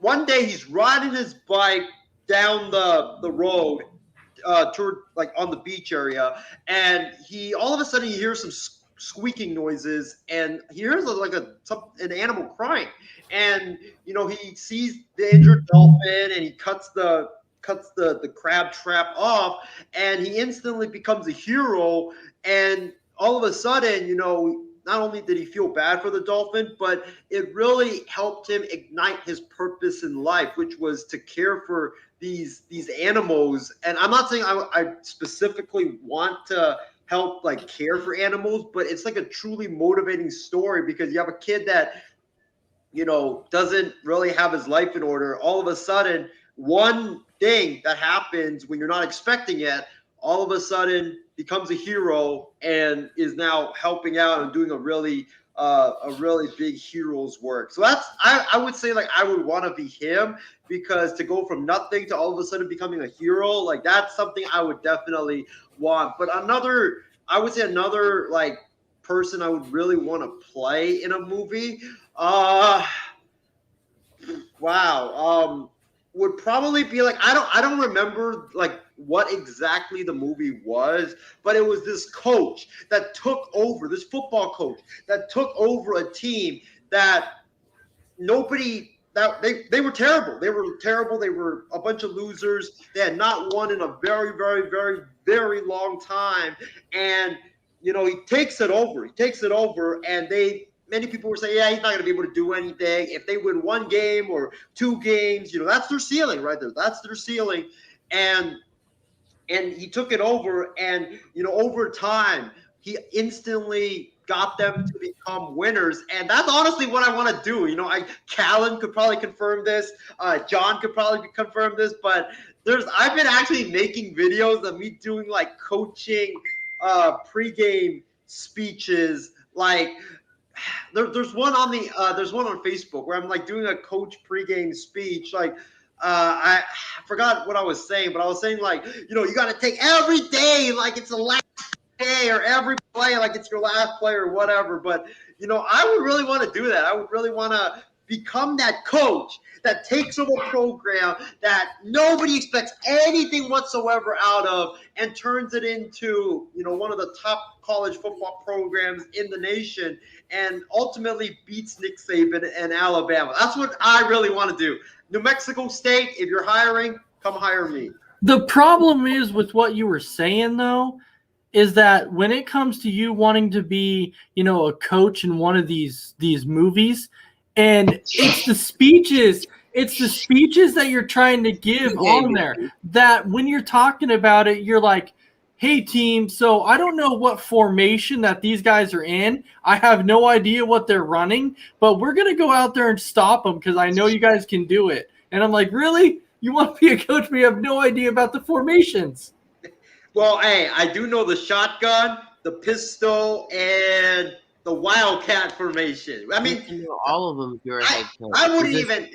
one day he's riding his bike down the road toward, like, on the beach area, and all of a sudden he hears some squeaking noises, and he hears an animal crying, and he sees the injured dolphin, and he cuts the crab trap off, and he instantly becomes a hero. And all of a sudden, not only did he feel bad for the dolphin, but it really helped him ignite his purpose in life, which was to care for these animals. And I'm not saying I specifically want to help like care for animals, but it's like a truly motivating story, because you have a kid that doesn't really have his life in order. All of a sudden, one thing that happens when you're not expecting it, all of a sudden becomes a hero and is now helping out and doing a really big hero's work. So I would say, like, I would want to be him, because to go from nothing to all of a sudden becoming a hero, like, that's something I would definitely want. But another like person I would really want to play in a movie, would probably be like, I don't remember like what exactly the movie was, but it was this coach that took over, this football coach that took over a team that they were terrible. They were terrible. They were a bunch of losers. They had not won in a very, very, very, very long time. And, he takes it over. And many people were saying, yeah, he's not going to be able to do anything. If they win one game or two games, that's their ceiling right there. That's their ceiling. And he took it over, and, over time, he instantly got them to become winners. And that's honestly what I want to do. Callan could probably confirm this. John could probably confirm this. But I've been actually making videos of me doing like coaching pregame speeches. Like, there's one on Facebook where I'm like doing a coach pregame speech. Like, I forgot what I was saying, but I was saying, like, you got to take every day like it's the last day, or every play like it's your last play, or whatever. But I would really want to do that. I would really want to become that coach that takes over a program that nobody expects anything whatsoever out of, and turns it into one of the top college football programs in the nation, and ultimately beats Nick Saban and Alabama. That's what I really want to do. New Mexico State, if you're hiring, come hire me. The problem is with what you were saying, though, is that when it comes to you wanting to be, a coach in one of these movies, and it's the speeches, it's the speeches that you're trying to give on there that when you're talking about it, you're like, hey, team, so I don't know what formation that these guys are in. I have no idea what they're running, but we're going to go out there and stop them because I know you guys can do it. And I'm like, really? You want to be a coach, but you have no idea about the formations? Well, hey, I do know the shotgun, the pistol, and the wildcat formation. I mean, you know all of them if you're a head coach. I wouldn't even.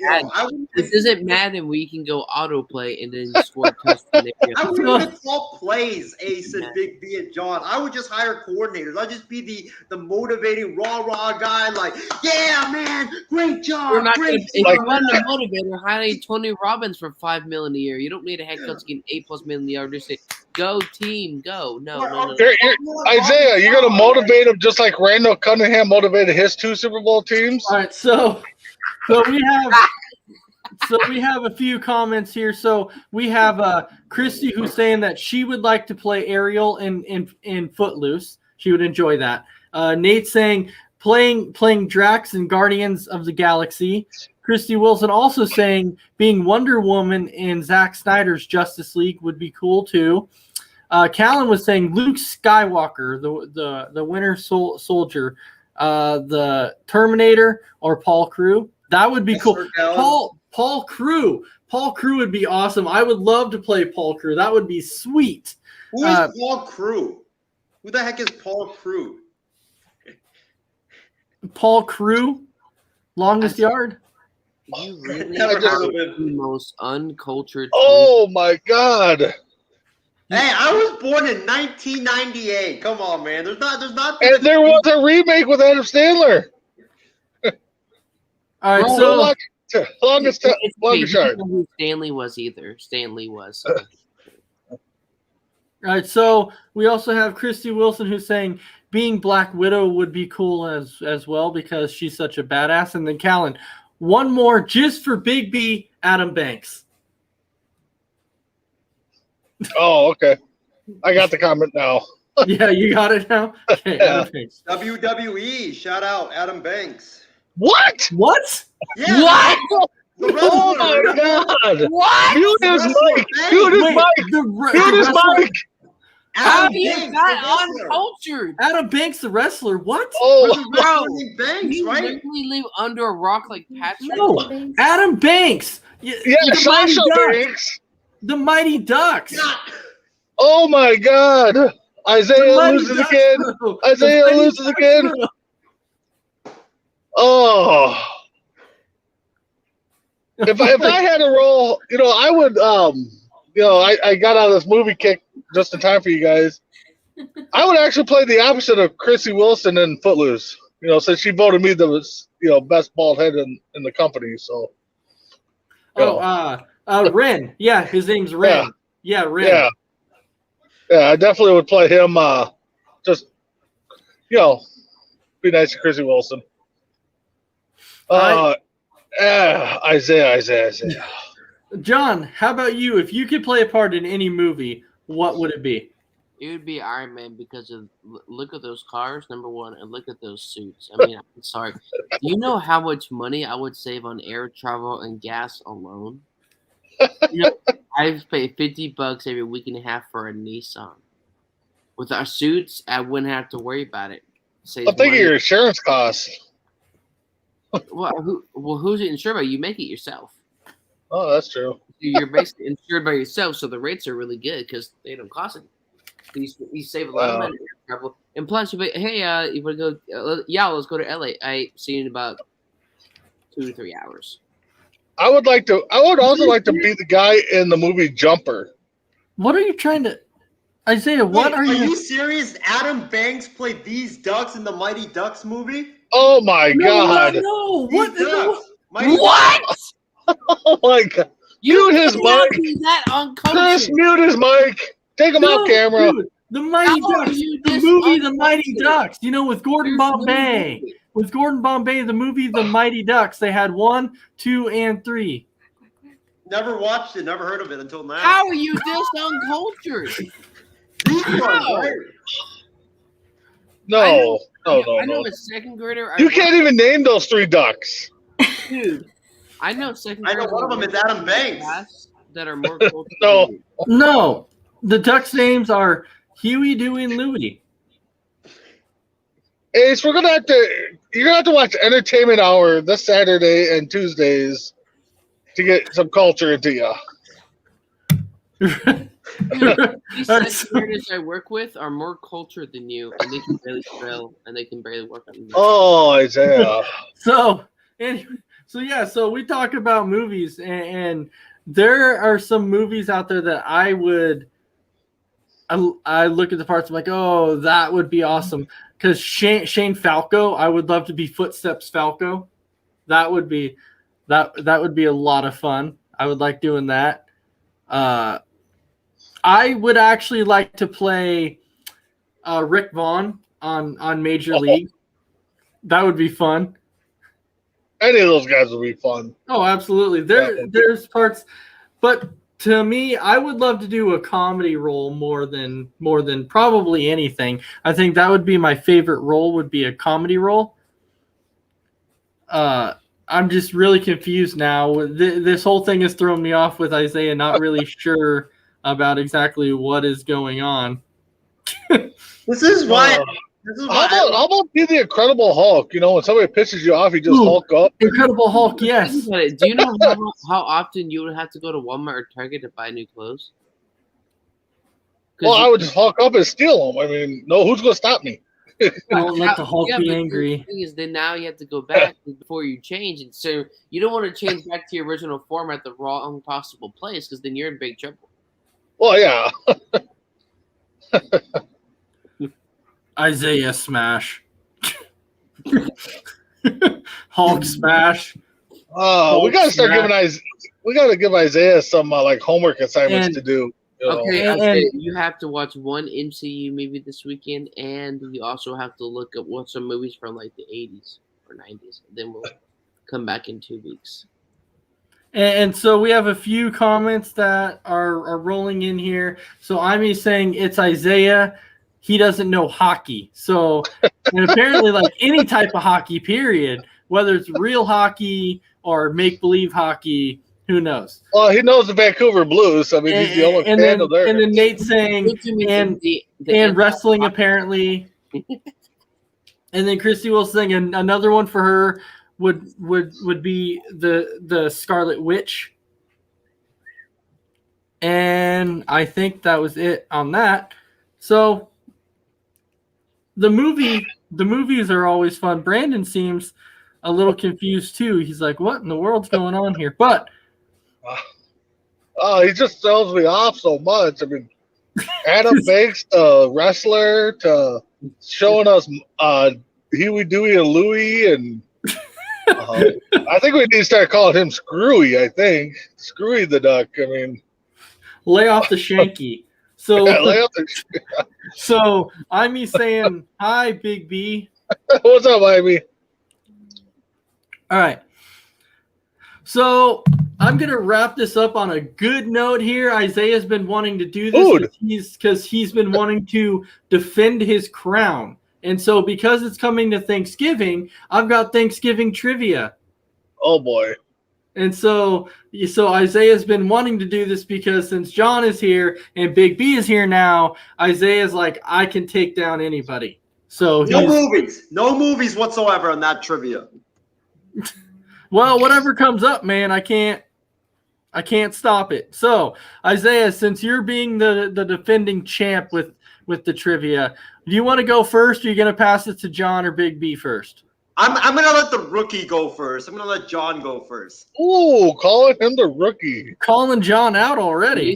This isn't Madden where you can go autoplay and then score a touchdown. I wouldn't even call plays, Ace and Big B and John. I would just hire coordinators. I'd just be the motivating rah guy, like, yeah, man, great job. We're not great gonna, if you want a motivator, hire Tony Robbins for $5 million a year. You don't need a head coach getting $8+ million a year. Just say, go team, go. No. Isaiah, you're gonna motivate him just like Randall Cunningham motivated his 2 Super Bowl teams. All right, so we have a few comments here. So we have Christy who's saying that she would like to play Ariel in Footloose. She would enjoy that. Nate saying playing Drax in Guardians of the Galaxy. Christy Wilson also saying being Wonder Woman in Zack Snyder's Justice League would be cool too. Callan was saying Luke Skywalker, the Winter Soldier, the Terminator, or Paul Crew. That would be cool. Paul Crew. Paul Crew would be awesome. I would love to play Paul Crew. That would be sweet. Who is Paul Crew? Who the heck is Paul Crew? Paul Crew, Longest Yard. You really Never heard of the him. most uncultured. Oh my God! Hey, I was born in 1998. Come on, man. There's not. And there was a remake with Adam Sandler. All right, so longest Okay, yard. you don't know who Stanley was either. Stanley was. all right, so we also have Christy Wilson who's saying being Black Widow would be cool as well because she's such a badass. And then Callan, one more just for Big B, Adam Banks. Oh, okay. I got the comment now. Yeah, you got it now? Okay, Yeah. Adam Banks. WWE. Shout out Adam Banks. What? What? Yeah. What? The Oh wrestler. my God! What? Mute his mic! Wrestler. Mute his Wait, mic! Mute his wrestler- mic! How Adam do you Banks, got the wrestler. uncultured? Adam Banks, the wrestler. What? Oh, Bro, Wrestling Banks, you right? literally live under a rock like Patrick. No, Adam Banks. yeah, the Mighty Sasha Ducks. Banks. The Mighty Ducks. God. Oh my God! The Isaiah Mighty loses Ducks, again. bro. Isaiah The Mighty loses Ducks, again. bro. Oh. If I had a role, I would, I got out of this movie kick just in time for you guys. I would actually play the opposite of Chrissy Wilson in Footloose, since she voted me the best bald head in the company. So, Ren. Yeah, his name's Ren. Yeah, Ren. Yeah, I definitely would play him. Just, be nice to Chrissy Wilson. Isaiah. John, how about you? If you could play a part in any movie, what would it be? It would be Iron Man because of look at those cars, number one, and look at those suits. I mean, I'm sorry. Do you know how much money I would save on air travel and gas alone? I pay $50 every week and a half for a Nissan. With our suits, I wouldn't have to worry about it. I'm thinking your insurance costs. Well, who's it insured by? You make it yourself. Oh, that's true. You're basically insured by yourself, so the rates are really good because they don't cost it. You save a lot of money on travel, and plus, you want to go? Let's go to LA. I see you in about 2 to 3 hours. I would also like to be the guy in the movie Jumper. What are you trying to, Isaiah? What Wait, are you? serious? Adam Banks played these ducks in the Mighty Ducks movie? Oh my God! No, These what? ducks. Mighty What? Ducks. Oh my God! Mute his cannot mic. be that Chris, uncultured. mute his mic. Take him off camera. Dude, the Mighty How are Ducks. you The this movie, The uncultured? Mighty Ducks. With Gordon There's no Bombay. movie. With Gordon Bombay, the movie The Mighty Ducks. They had 1, 2, and 3. Never watched it. Never heard of it until now. How are you this uncultured? These ones, right? No. I know a second grader. You can't even name those 3 ducks. Dude, I know second. I know one of them is Adam Banks. That are more cultural. No. than you. No, the Ducks' names are Huey, Dewey, and Louie. Ace, you're gonna have to watch Entertainment Hour this Saturday and Tuesdays to get some culture into you. These secretaries I work with are more cultured than you, and they can barely spell, and they can barely work on English. Oh, Isaiah. So we talk about movies, and there are some movies out there that I look at the parts, I'm like, oh, that would be awesome. Because Shane Falco, I would love to be Footsteps Falco. That would be a lot of fun. I would like doing that. I would actually like to play Rick Vaughn on Major League. That would be fun. Any of those guys would be fun. Oh, absolutely. There's parts, but to me, I would love to do a comedy role more than probably anything. I think that would be my favorite role, would be a comedy role. I'm just really confused now. This whole thing has thrown me off with Isaiah not really sure about exactly what is going on. This is why. How about be the Incredible Hulk? You know, when somebody pisses you off, you just Hulk up. Incredible Hulk, yes. Do you know how often you would have to go to Walmart or Target to buy new clothes? Well, I would just Hulk up and steal them. I mean, no, who's going to stop me? Don't let the Hulk be but angry. The thing is, then now you have to go back before you change, and so you don't want to change back to your original form at the wrong possible place, because then you're in big trouble. Well, yeah. Isaiah smash. Hulk smash. We gotta start give Isaiah some like homework assignments to do. You know? Okay, And- you have to watch one MCU movie this weekend, and you also have to look at some movies from like the 80s or 90s. Then we'll come back in 2 weeks. And so we have a few comments that are rolling in here. So I'm saying it's Isaiah. He doesn't know hockey. So and apparently, like any type of hockey, period, whether it's real hockey or make-believe hockey, who knows? Well, he knows the Vancouver Blues. I mean, he's the only fan of theirs. And then Nate's saying, and wrestling apparently. And then Christy will sing another one for her would be the Scarlet Witch. And I think that was it on that. So the movies are always fun. Brandon seems a little confused too. He's like, what in the world's going on here? But he just throws me off so much. I mean, Adam Banks, the wrestler, to showing us Huey, Dewey, and Louie, and I think we need to start calling him Screwy. I think Screwy the Duck. I mean, lay off the shanky. So, yeah, so I'm saying hi, Big B. What's up, Ivy? All right. So I'm gonna wrap this up on a good note here. Isaiah's been wanting to do this because he's been wanting to defend his crown. And so because it's coming to Thanksgiving, I've got Thanksgiving trivia. Oh boy. And so Isaiah's been wanting to do this because since John is here and Big B is here now, Isaiah's like, I can take down anybody. So no movies whatsoever on that trivia. Well, whatever comes up, man, I can't stop it. So Isaiah, since you're being the defending champ with the trivia, do you want to go first? Or are you going to pass it to John or Big B first? I'm going to let the rookie go first. I'm going to let John go first. Ooh, calling him the rookie. Calling John out already. At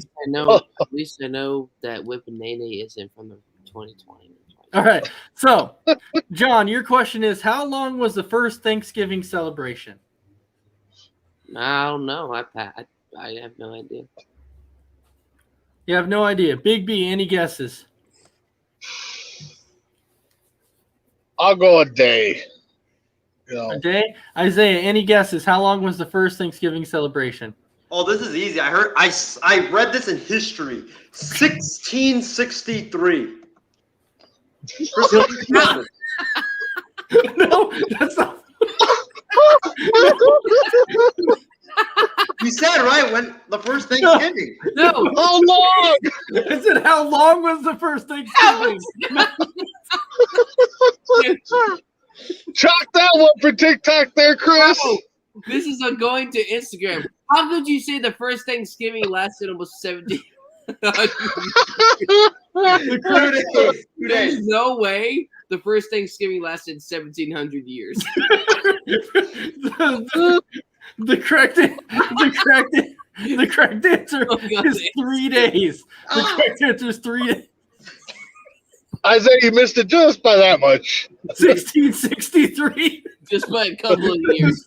least I know that Whip and Nene isn't from the 2020. All right. So, John, your question is, how long was the first Thanksgiving celebration? I don't know. I have no idea. You have no idea. Big B, any guesses? I'll go a day. You know. A day? Isaiah, any guesses? How long was the first Thanksgiving celebration? Oh, this is easy. I read this in history. 1663. No, that's not. You said right when the first Thanksgiving. No. How long? I said, how long was the first Thanksgiving? Chalk that one for TikTok there, Chris. Bro, this is going to Instagram. How could you say the first Thanksgiving lasted almost 17? There's no way the first Thanksgiving lasted 1,700 years. The correct answer is 3 days. The correct answer is 3 days. Isaiah, you missed it just by that much. 1663. Just by a couple of years.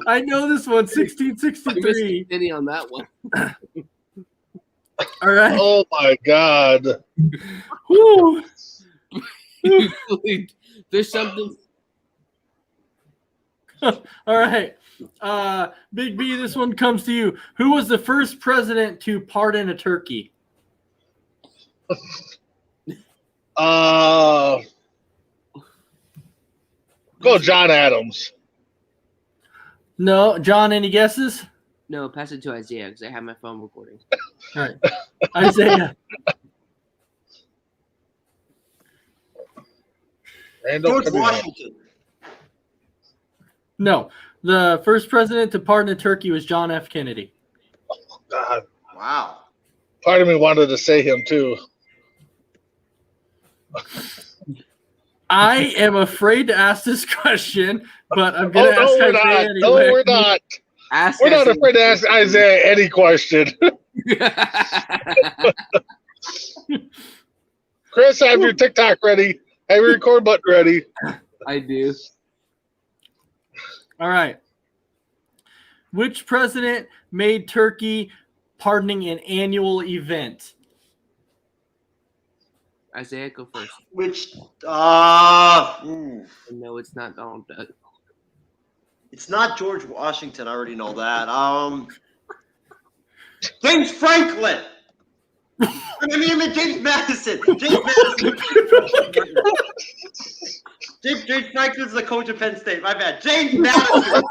I know this one. 1663. Penny on that one. All right. Oh my God. Woo. There's something. All right. Big B, this one comes to you. Who was the first president to pardon a turkey? Go John Adams. No. John, any guesses? No, pass it to Isaiah because I have my phone recording. All right. Isaiah. Randall George Washington. No. The first president to pardon a turkey was John F. Kennedy. God. Wow. Part of me wanted to say him too. I am afraid to ask this question, but I'm going to ask we're Isaiah not. anyway. No, we're not. We're not afraid to ask Isaiah any question. Chris, have your TikTok ready. Have your record button ready. I do. All right. Which president made Turkey pardoning an annual event? Isaiah, go first. Which No, it's not Donald Duck. it's not George Washington. I already know that. James Franklin. I mean James Madison. James Franklin's the coach of Penn State. My bad. James Madison.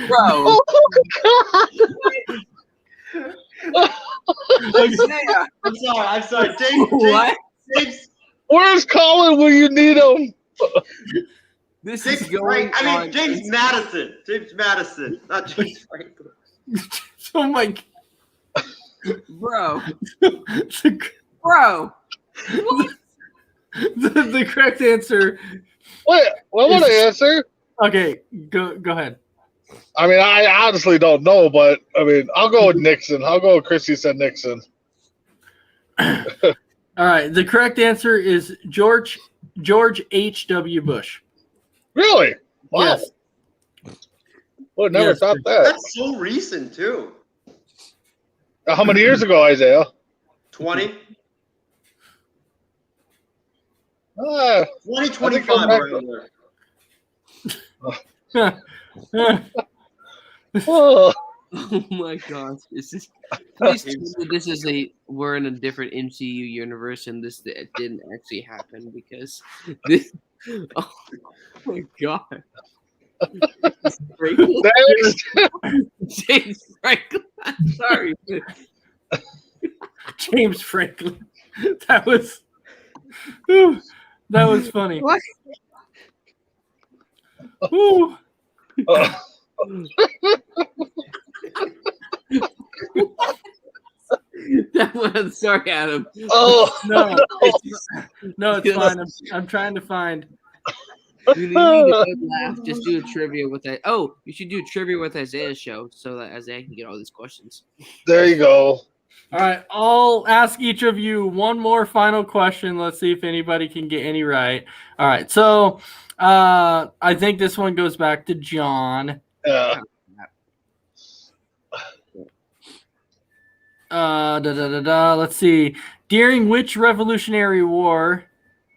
Bro. Isaiah. I'm sorry. James. What? James. Where's Colin when you need him? This James is going on. James Madison. James Madison, not James Franklin. Oh my Bro. the, Bro. the correct answer. Wait, what would I answer? Okay, go ahead. I mean, I honestly don't know, but I mean, I'll go with Nixon. I'll go with Chrissy said Nixon. All right, the correct answer is George H.W. Bush. Really? Wow. Yes. Well, never Yes. thought that. That's so recent too. How many years ago, Isaiah? 20. 2025. 2025. Oh, Oh my gosh. This is please tell me this is we're in a different MCU universe and this didn't actually happen because this oh my god. next. James Franklin. I'm sorry. James Franklin. That was whew, that was funny. What? Whew. That was sorry, Adam. Oh, No, it's fine. I'm trying to find. You need a good laugh. Just do a trivia with that. Oh, you should do a trivia with Isaiah's show so that Isaiah can get all these questions. there you go. All right, I'll ask each of you one more final question. Let's see if anybody can get any right. All right, so I think this one goes back to John. Yeah. Let's see. During which Revolutionary War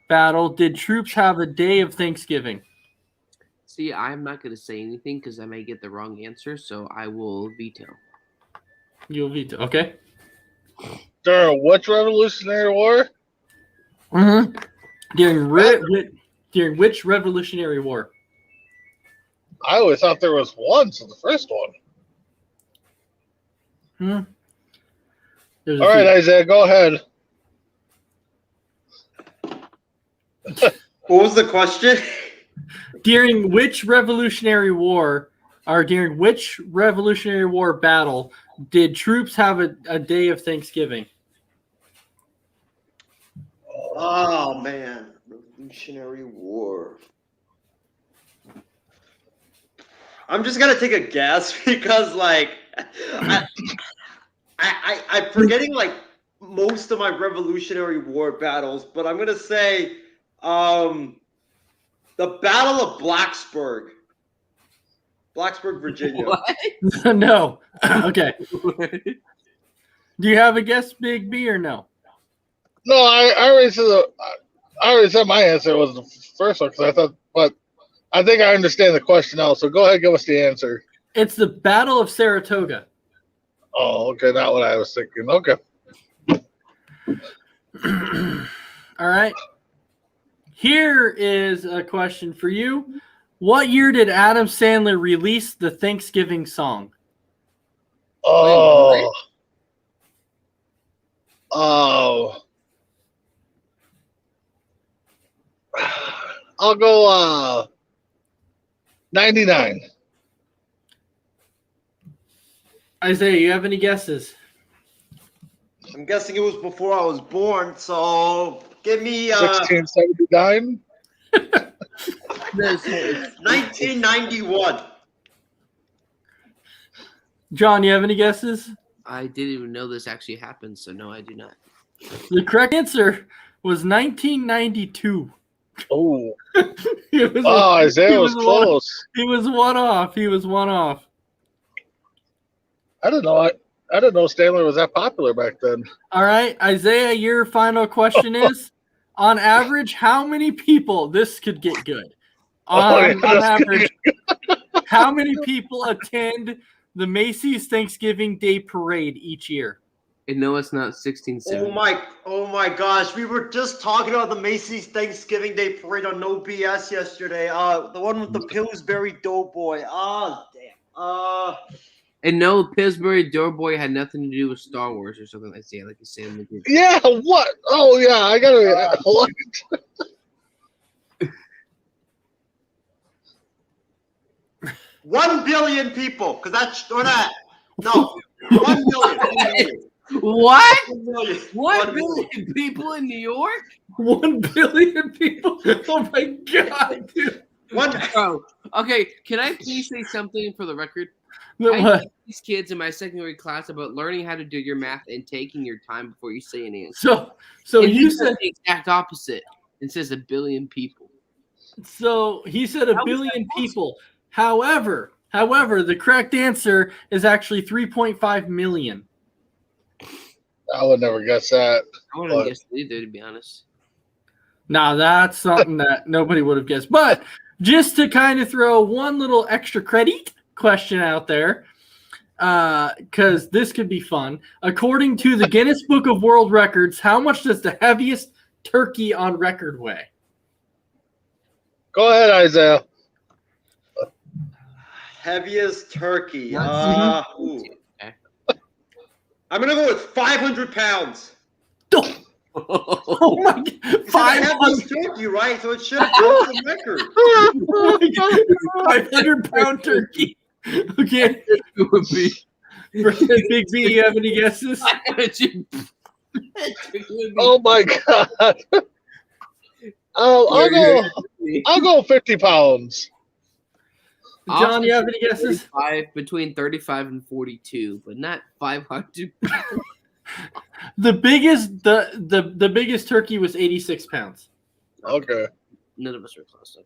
battle did troops have a day of Thanksgiving? See, I'm not going to say anything because I may get the wrong answer, so I will veto. You'll veto. Okay. During which Revolutionary War? Mm-hmm. During which Revolutionary War? I always thought there was one, so the first one. There's a All right, few. Isaiah, go ahead. What was the question? During which Revolutionary War, or during which Revolutionary War battle, did troops have a day of Thanksgiving? Oh man, Revolutionary War. I'm just gonna take a guess because like I'm forgetting like most of my Revolutionary War battles, but I'm gonna say the Battle of Blacksburg, Virginia. What? No. Okay. Do you have a guess, Big B, or no? No, I already said my answer was the first one because I thought, but I think I understand the question now. So go ahead, and give us the answer. It's the Battle of Saratoga. Oh, okay, not what I was thinking. Okay. All right. Here is a question for you. What year did Adam Sandler release the Thanksgiving song? Oh. Oh. I'll go 99. Isaiah, you have any guesses? I'm guessing it was before I was born, so give me 1679. 1991. John, you have any guesses? I didn't even know this actually happened, so no, I do not. The correct answer was 1992. Oh. It was Oh, Isaiah was one- close. He was one off. He was one off. I didn't know. I didn't know Stanley was that popular back then. All right, Isaiah, your final question is: on average, how many people? This could get good. On average, how many people attend the Macy's Thanksgiving Day Parade each year? And no, it's not 1670. Oh my gosh, we were just talking about the Macy's Thanksgiving Day Parade on No BS yesterday. The one with the Pillsbury Doughboy. Oh damn. And no, Pillsbury Doughboy had nothing to do with Star Wars or something like that. Like you said in the group. Yeah, what? Oh, yeah, I gotta. What? 1 billion people, because that's or not. No, 1 million. What? 1 million. 1 billion people in New York? 1 billion people. Oh my god, dude. Bro, okay, can I please say something for the record? I What? teach these kids in my secondary class about learning how to do your math and taking your time before you say an answer. So And you he said said the exact opposite and says 1 billion people. so he said a How is billion that possible? people. However, the correct answer is actually 3.5 million. I would never guess that. I wouldn't guess either, to be honest. Now that's something that nobody would have guessed. But just to kind of throw one little extra credit question out there, because this could be fun. According to the Guinness Book of World Records, how much does the heaviest turkey on record weigh? Go ahead, Isaiah. Heaviest turkey. Not Ooh. Okay. I'm gonna go with 500 pounds. Oh my god, It's the heaviest turkey, right? So it should have broken the record. 500-pound turkey. Okay, It would be. Big B, you have any guesses? Oh my god. I'll go 50 pounds. John, you have any guesses? Between 35 and 42, but not 500. The biggest turkey was 86 pounds. Okay. None of us were close. Okay.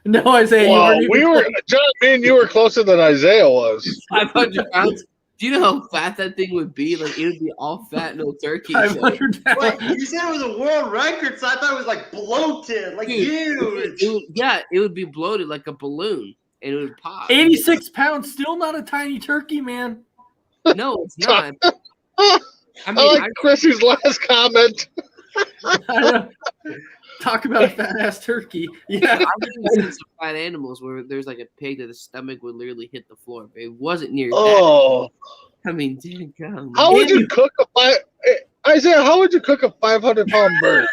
No, Isaiah, Well, you weren't even close. John, me and you were closer than Isaiah was. 500 pounds. Do you know how fat that thing would be? Like, it would be all fat, no turkey. So. 500 Wait, pounds. you said it was a world record, so I thought it was like bloated, like huge. It would be bloated like a balloon, and it would pop. 86 pounds, still not a tiny turkey, man. No, it's not. I I mean, like Chrissy's last comment. I know. Talk about a fat ass turkey. Yeah. I've even seen some fat animals where there's like a pig that the stomach would literally hit the floor. But it wasn't near that. Oh, I mean, dang God. how would you cook Isaiah? How would you cook a 500-pound bird?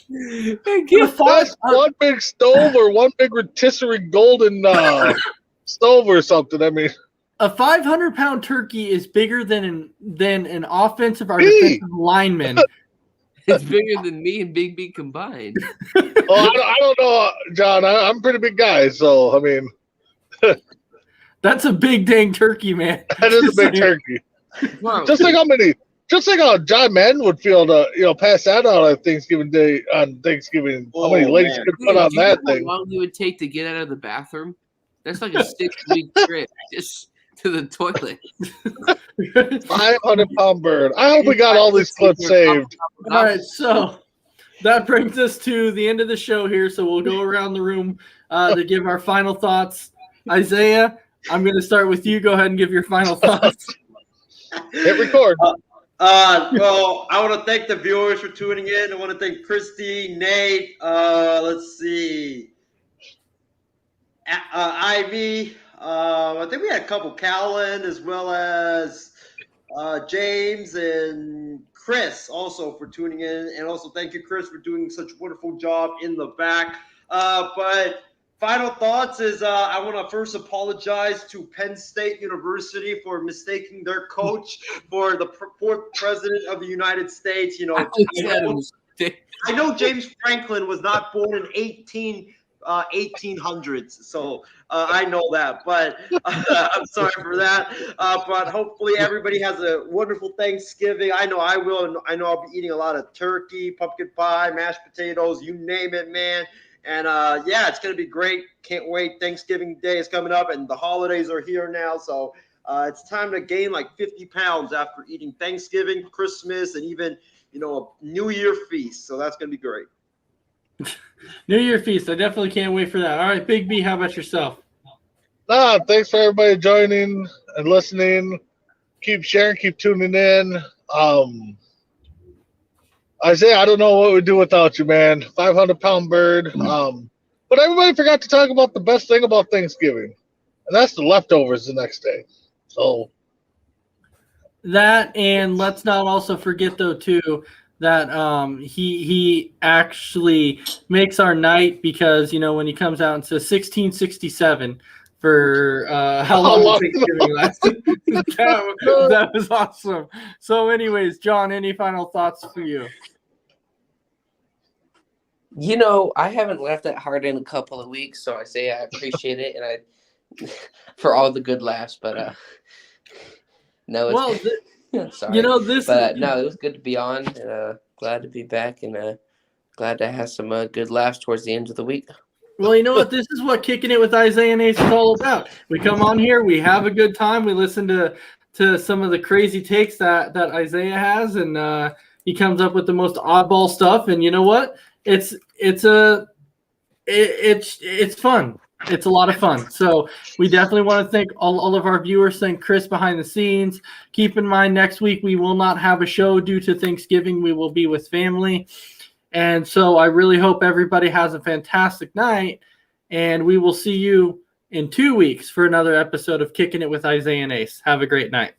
That's one big stove or one big rotisserie golden stove or something. I mean, a 500-pound turkey is bigger than an offensive or defensive lineman. It's bigger than me and Big B combined. I don't know, John. I'm a pretty big guy, so I mean, that's a big dang turkey, man. That is a big turkey. Bro. Just like how John Madden would feel to pass that out on Thanksgiving Day on Thanksgiving. How many legs you could put on that thing? How long it would take to get out of the bathroom? That's like a 6-week trip just to the toilet. 500-pound bird. I hope we got all these clips saved. All right, so that brings us to the end of the show here. So we'll go around the room to give our final thoughts. Isaiah, I'm going to start with you. Go ahead and give your final thoughts. Hit record. Well, I want to thank the viewers for tuning in. I want to thank Christy, Nate, let's see, Ivy. I think we had a couple, Callan, as well as James and Chris also for tuning in. And also thank you, Chris, for doing such a wonderful job in the back. But final thoughts is I want to first apologize to Penn State University for mistaking their coach for the fourth president of the United States. I know James Franklin was not born in 1800s, so I know that, but I'm sorry for that. But hopefully everybody has a wonderful Thanksgiving. I know I will, and I know I'll be eating a lot of turkey, pumpkin pie, mashed potatoes, you name it, man. And yeah, it's gonna be great. Can't wait. Thanksgiving Day is coming up, and the holidays are here now, so it's time to gain like 50 pounds after eating Thanksgiving, Christmas, and even a New Year feast. So that's gonna be great. New Year feast. I definitely can't wait for that. All right, Big B, how about yourself? Thanks for everybody joining and listening. Keep sharing, keep tuning in. Isaiah, I don't know what we'd do without you, man. 500-pound bird. But everybody forgot to talk about the best thing about Thanksgiving, and that's the leftovers the next day. So that, and let's not also forget though too that he actually makes our night, because when he comes out and says 1667 for how long Thanksgiving lasted. that was awesome. So anyways, John, any final thoughts for you? I haven't laughed that hard in a couple of weeks, so I say I appreciate it, and I for all the good laughs. But no, it's sorry. This. But no, it was good to be on, and glad to be back, and glad to have some good laughs towards the end of the week. Well, you know what? This is what Kicking It with Isiah Ace is all about. We come on here, we have a good time, we listen to some of the crazy takes that Isaiah has, and he comes up with the most oddball stuff. And you know what? It's fun. It's a lot of fun. So we definitely want to thank all of our viewers. Thank Chris behind the scenes. Keep in mind, next week we will not have a show due to Thanksgiving. We will be with family. And so I really hope everybody has a fantastic night. And we will see you in 2 weeks for another episode of Kicking It with Isiah and Ace. Have a great night.